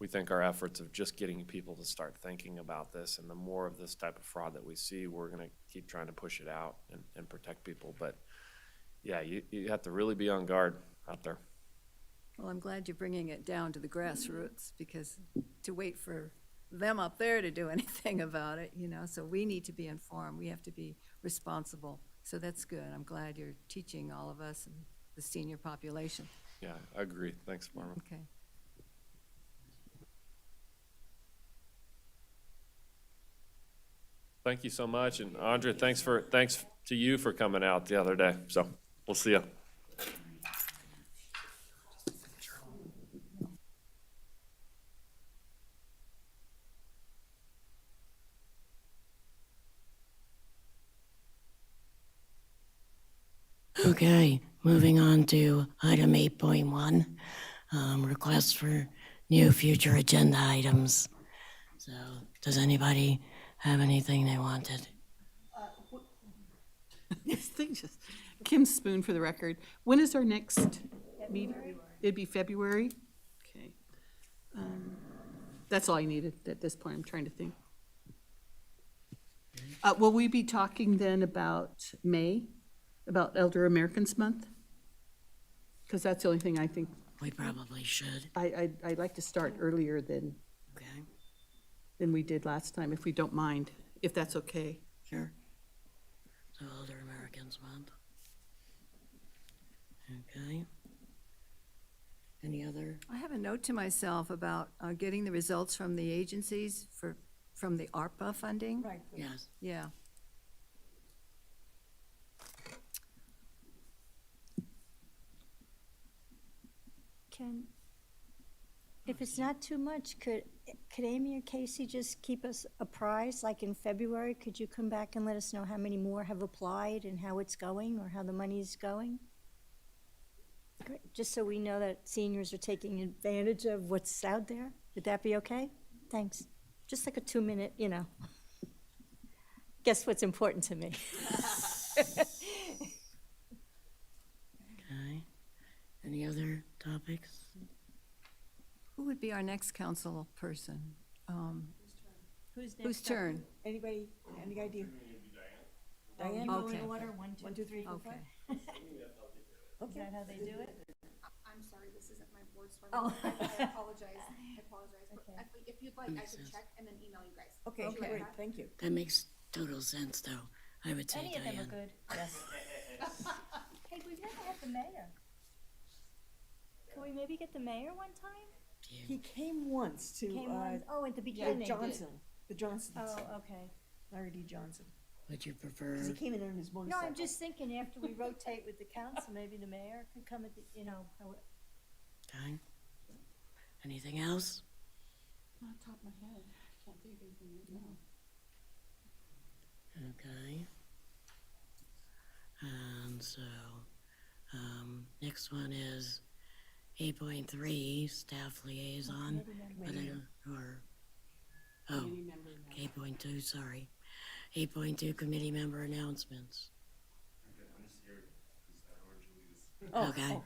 we think our efforts of just getting people to start thinking about this, and the more of this type of fraud that we see, we're going to keep trying to push it out and protect people. But yeah, you have to really be on guard out there. Well, I'm glad you're bringing it down to the grassroots, because to wait for them up there to do anything about it, so we need to be informed. We have to be responsible. So that's good. I'm glad you're teaching all of us and the senior population. Yeah, I agree. Thanks, Barbara. Okay. Thank you so much, and Andrea, thanks to you for coming out the other day. So we'll see you. Okay, moving on to item 8.1, requests for new future agenda items. So, does anybody have anything they wanted? Kim Spoon for the record. When is our next meeting? It'd be February? Okay. That's all I needed at this point. I'm trying to think. Will we be talking then about May, about Elder Americans Month? Because that's the only thing I think. We probably should. I'd like to start earlier than we did last time, if we don't mind, if that's okay. Sure. So Elder Americans Month. Okay. Any other? I have a note to myself about getting the results from the agencies from the ARPA funding. Right. Yes. Yeah. If it's not too much, could Amy or Casey just keep us apprised, like in February? Could you come back and let us know how many more have applied and how it's going, or how the money's going? Great. Just so we know that seniors are taking advantage of what's out there. Would that be okay? Thanks. Just like a 2-minute, guess what's important to me. Okay. Any other topics? Who would be our next council person? Whose turn? Anybody, any idea? Diane, Okay. going order, 1, 2, 3, 4, 5? Is that how they do it? I'm sorry, this isn't my board, so Oh. I apologize. If you'd like, I can check and then email you guys. Okay, Would you like great, that? thank you. That makes total sense, though. I would say Any of them are Diane. good. Yes. Hey, we've never had the mayor. Can we maybe get the mayor one time? He came once to, Came once? Oh, at the yeah, beginning. Johnson, the Johnsons. Oh, okay. Larry D. Johnson. Would you prefer? Because he came in on his No, motorcycle. I'm just thinking after we rotate with the council, maybe the mayor could come at the, Okay. Anything else? Not top of my head. Can't think of anything right now. Okay. And so, next one is 8.3, staff liaison. But I don't, oh, 8.2, sorry. 8.2, committee member announcements. Oh, Okay.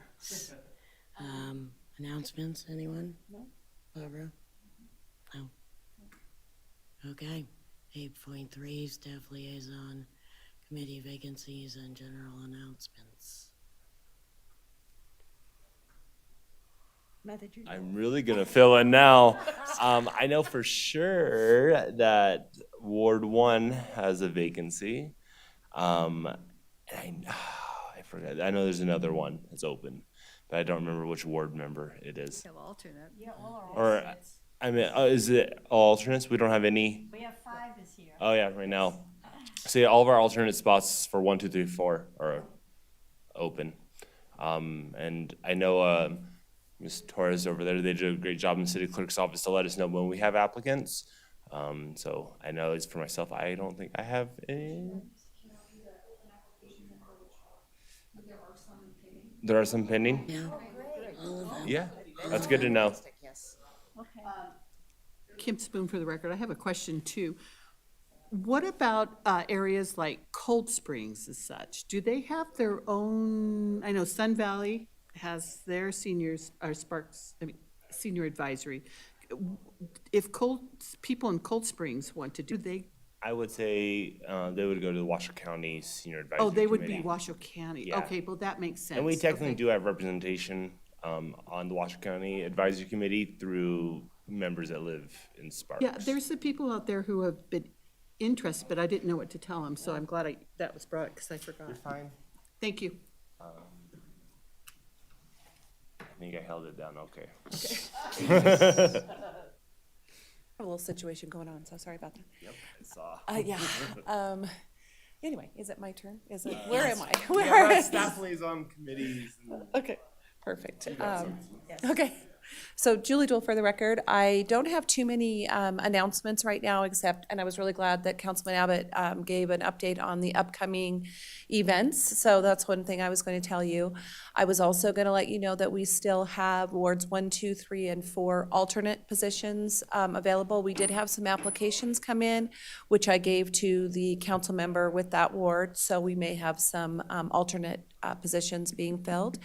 Announcements, anyone? No. Barbara? No. Okay. 8.3, staff liaison, committee vacancies, and general announcements. Not that you know. I'm really gonna fill in now. I know for sure that Ward 1 has a vacancy. And I forgot. I know there's another one that's open, but I don't remember which ward member it is. Have alternate. Yeah, all Or, I mean, is it all alternates? We don't have any? We have 5 this year. Oh yeah, right now. So yeah, all of our alternate spots for 1, 2, 3, 4 are open. And I know Ms. Torres over there, they did a great job in the city clerk's office to let us know when we have applicants. So I know it's for myself, I don't think I have any. There are some pending? Yeah, all of them. Yeah, that's good to know. Kim Spoon for the record. I have a question too. What about areas like Cold Springs and such? Do they have their own, I know Sun Valley has their seniors, or Sparks, I mean, senior advisory. If people in Cold Springs want to do, they, I would say they would go to the Washoe County Senior Advisory oh, they would be Committee. Washoe County. Yeah. Okay, well, that makes sense. And we technically Okay. do have representation on the Washoe County Advisory Committee through members that live in Sparks. Yeah, there's the people out there who have been interested, but I didn't know what to tell them, so I'm glad that was brought, because I forgot. You're fine. Thank you. I think I held it down okay. A little situation going on, so sorry about that. Yep, I saw. Yeah. Anyway, is it my turn? Is it, where am I? Where? Yeah, staff liaison committees. Okay, perfect. Okay. So Julie Dole for the record. I don't have too many announcements right now, except, and I was really glad that Councilman Abbott gave an update on the upcoming events. So that's one thing I was going to tell you. I was also going to let you know that we still have wards 1, 2, 3, and 4 alternate positions available. We did have some applications come in, which I gave to the council member with that ward. So we may have some alternate positions being filled.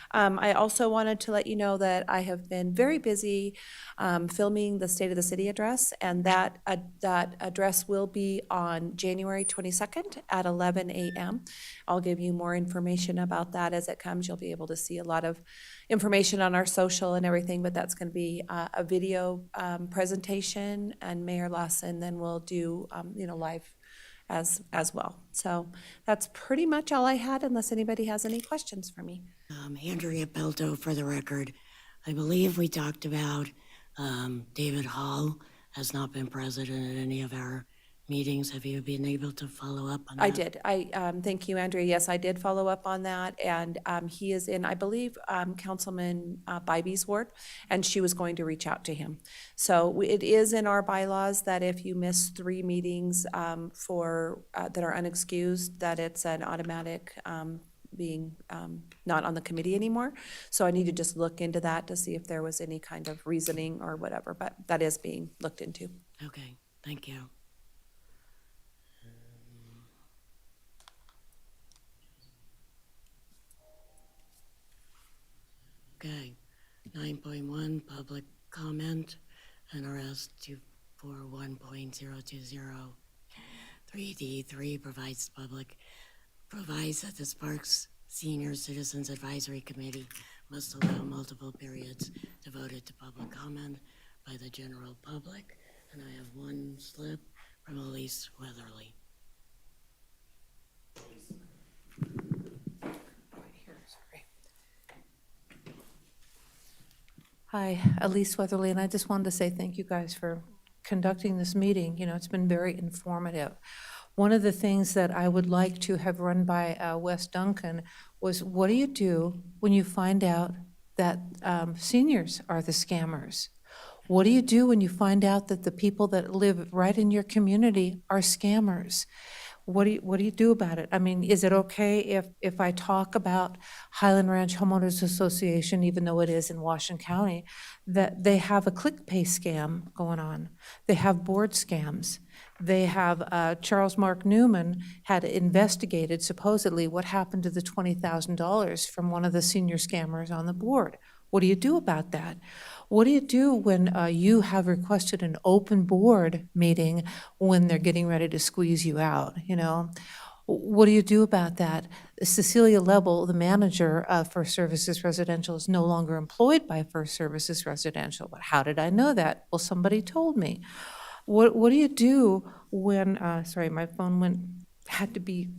I also wanted to let you know that I have been very busy filming the State of the City address, and that address will be on January 22nd at 11 a.m. I'll give you more information about that as it comes. You'll be able to see a lot of information on our social and everything, but that's going to be a video presentation, and Mayor Lawson then will do live as well. So that's pretty much all I had, unless anybody has any questions for me. Andrea Belto for the record. I believe we talked about David Hall has not been present at any of our meetings. Have you been able to follow up on that? I did. Thank you, Andrea. Yes, I did follow up on that, and he is in, I believe, Councilman Bybee's ward, and she was going to reach out to him. So it is in our bylaws that if you miss 3 meetings that are unexcused, that it's an automatic being not on the committee anymore. So I need to just look into that to see if there was any kind of reasoning or whatever, but that is being looked into. Okay, thank you. Okay, 9.1, public comment, NRS 241.020. 3D3 provides that the Sparks Senior Citizens Advisory Committee must allow multiple periods devoted to public comment by the general public. And I have one slip from Elise Weatherly. Hi, Elise Weatherly, and I just wanted to say thank you guys for conducting this meeting. You know, it's been very informative. One of the things that I would like to have run by Wes Duncan was, what do you do when you find out that seniors are the scammers? What do you do when you find out that the people that live right in your community are scammers? What do you do about it? I mean, is it okay if I talk about Highland Ranch Homeowners Association, even though it is in Washington County, that they have a ClickPay scam going on? They have board scams. They have Charles Mark Newman had investigated supposedly what happened to the $20,000 from one of the senior scammers on the board. What do you do about that? What do you do when you have requested an open board meeting when they're getting ready to squeeze you out, you know? What do you do about that? Cecilia Lebel, the manager of First Services Residential, is no longer employed by First Services Residential. But how did I know that? Well, somebody told me. What do you do when, sorry, my phone had to be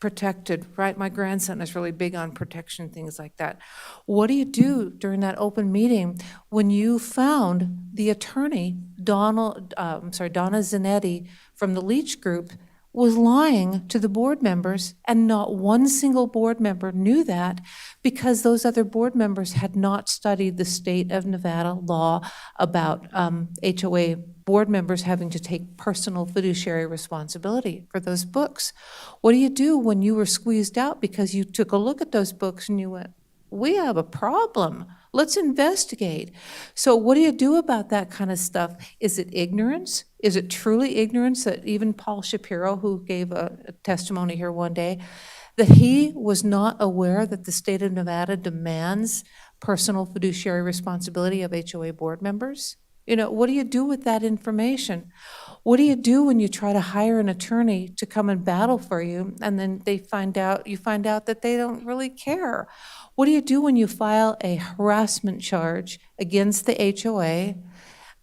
protected, right? My grandson is really big on protection, things like that. What do you do during that open meeting when you found the attorney, Donna Zanetti from the Leach Group, was lying to the board members, and not one single board member knew that because those other board members had not studied the state of Nevada law about HOA board members having to take personal fiduciary responsibility for those books. What do you do when you were squeezed out because you took a look at those books and you went, we have a problem. Let's investigate. So what do you do about that kind of stuff? Is it ignorance? Is it truly ignorance that even Paul Shapiro, who gave a testimony here one day, that he was not aware that the state of Nevada demands personal fiduciary responsibility of HOA board members? You know, what do you do with that information? What do you do when you try to hire an attorney to come and battle for you, and then you find out that they don't really care? What do you do when you file a harassment charge against the HOA,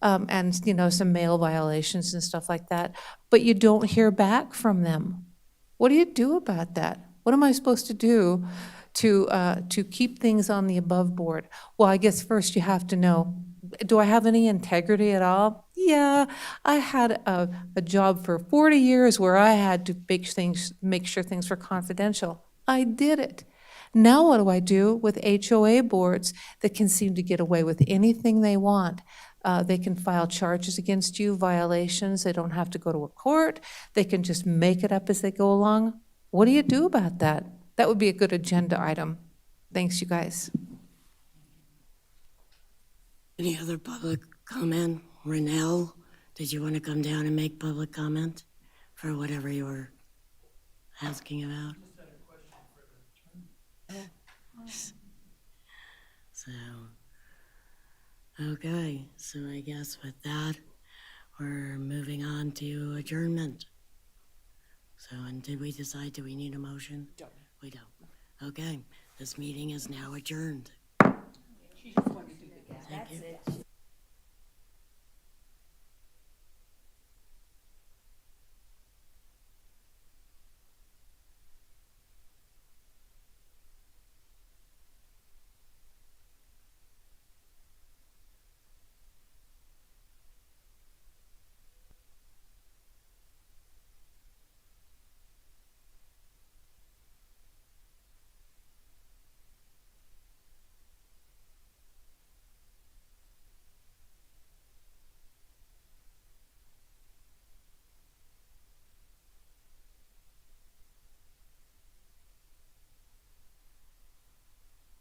and, you know, some mail violations and stuff like that, but you don't hear back from them? What do you do about that? What am I supposed to do to keep things on the above board? Well, I guess first you have to know, do I have any integrity at all? Yeah, I had a job for 40 years where I had to make sure things were confidential. I did it. Now what do I do with HOA boards that can seem to get away with anything they want? They can file charges against you, violations. They don't have to go to a court. They can just make it up as they go along. What do you do about that? That would be a good agenda item. Thanks, you guys. Any other public comment? Renell, did you want to come down and make public comment for whatever you were asking about? So, okay, so I guess with that, we're moving on to adjournment. So, and did we decide, do we need a motion? We don't. Okay, this meeting is now adjourned. Thank you.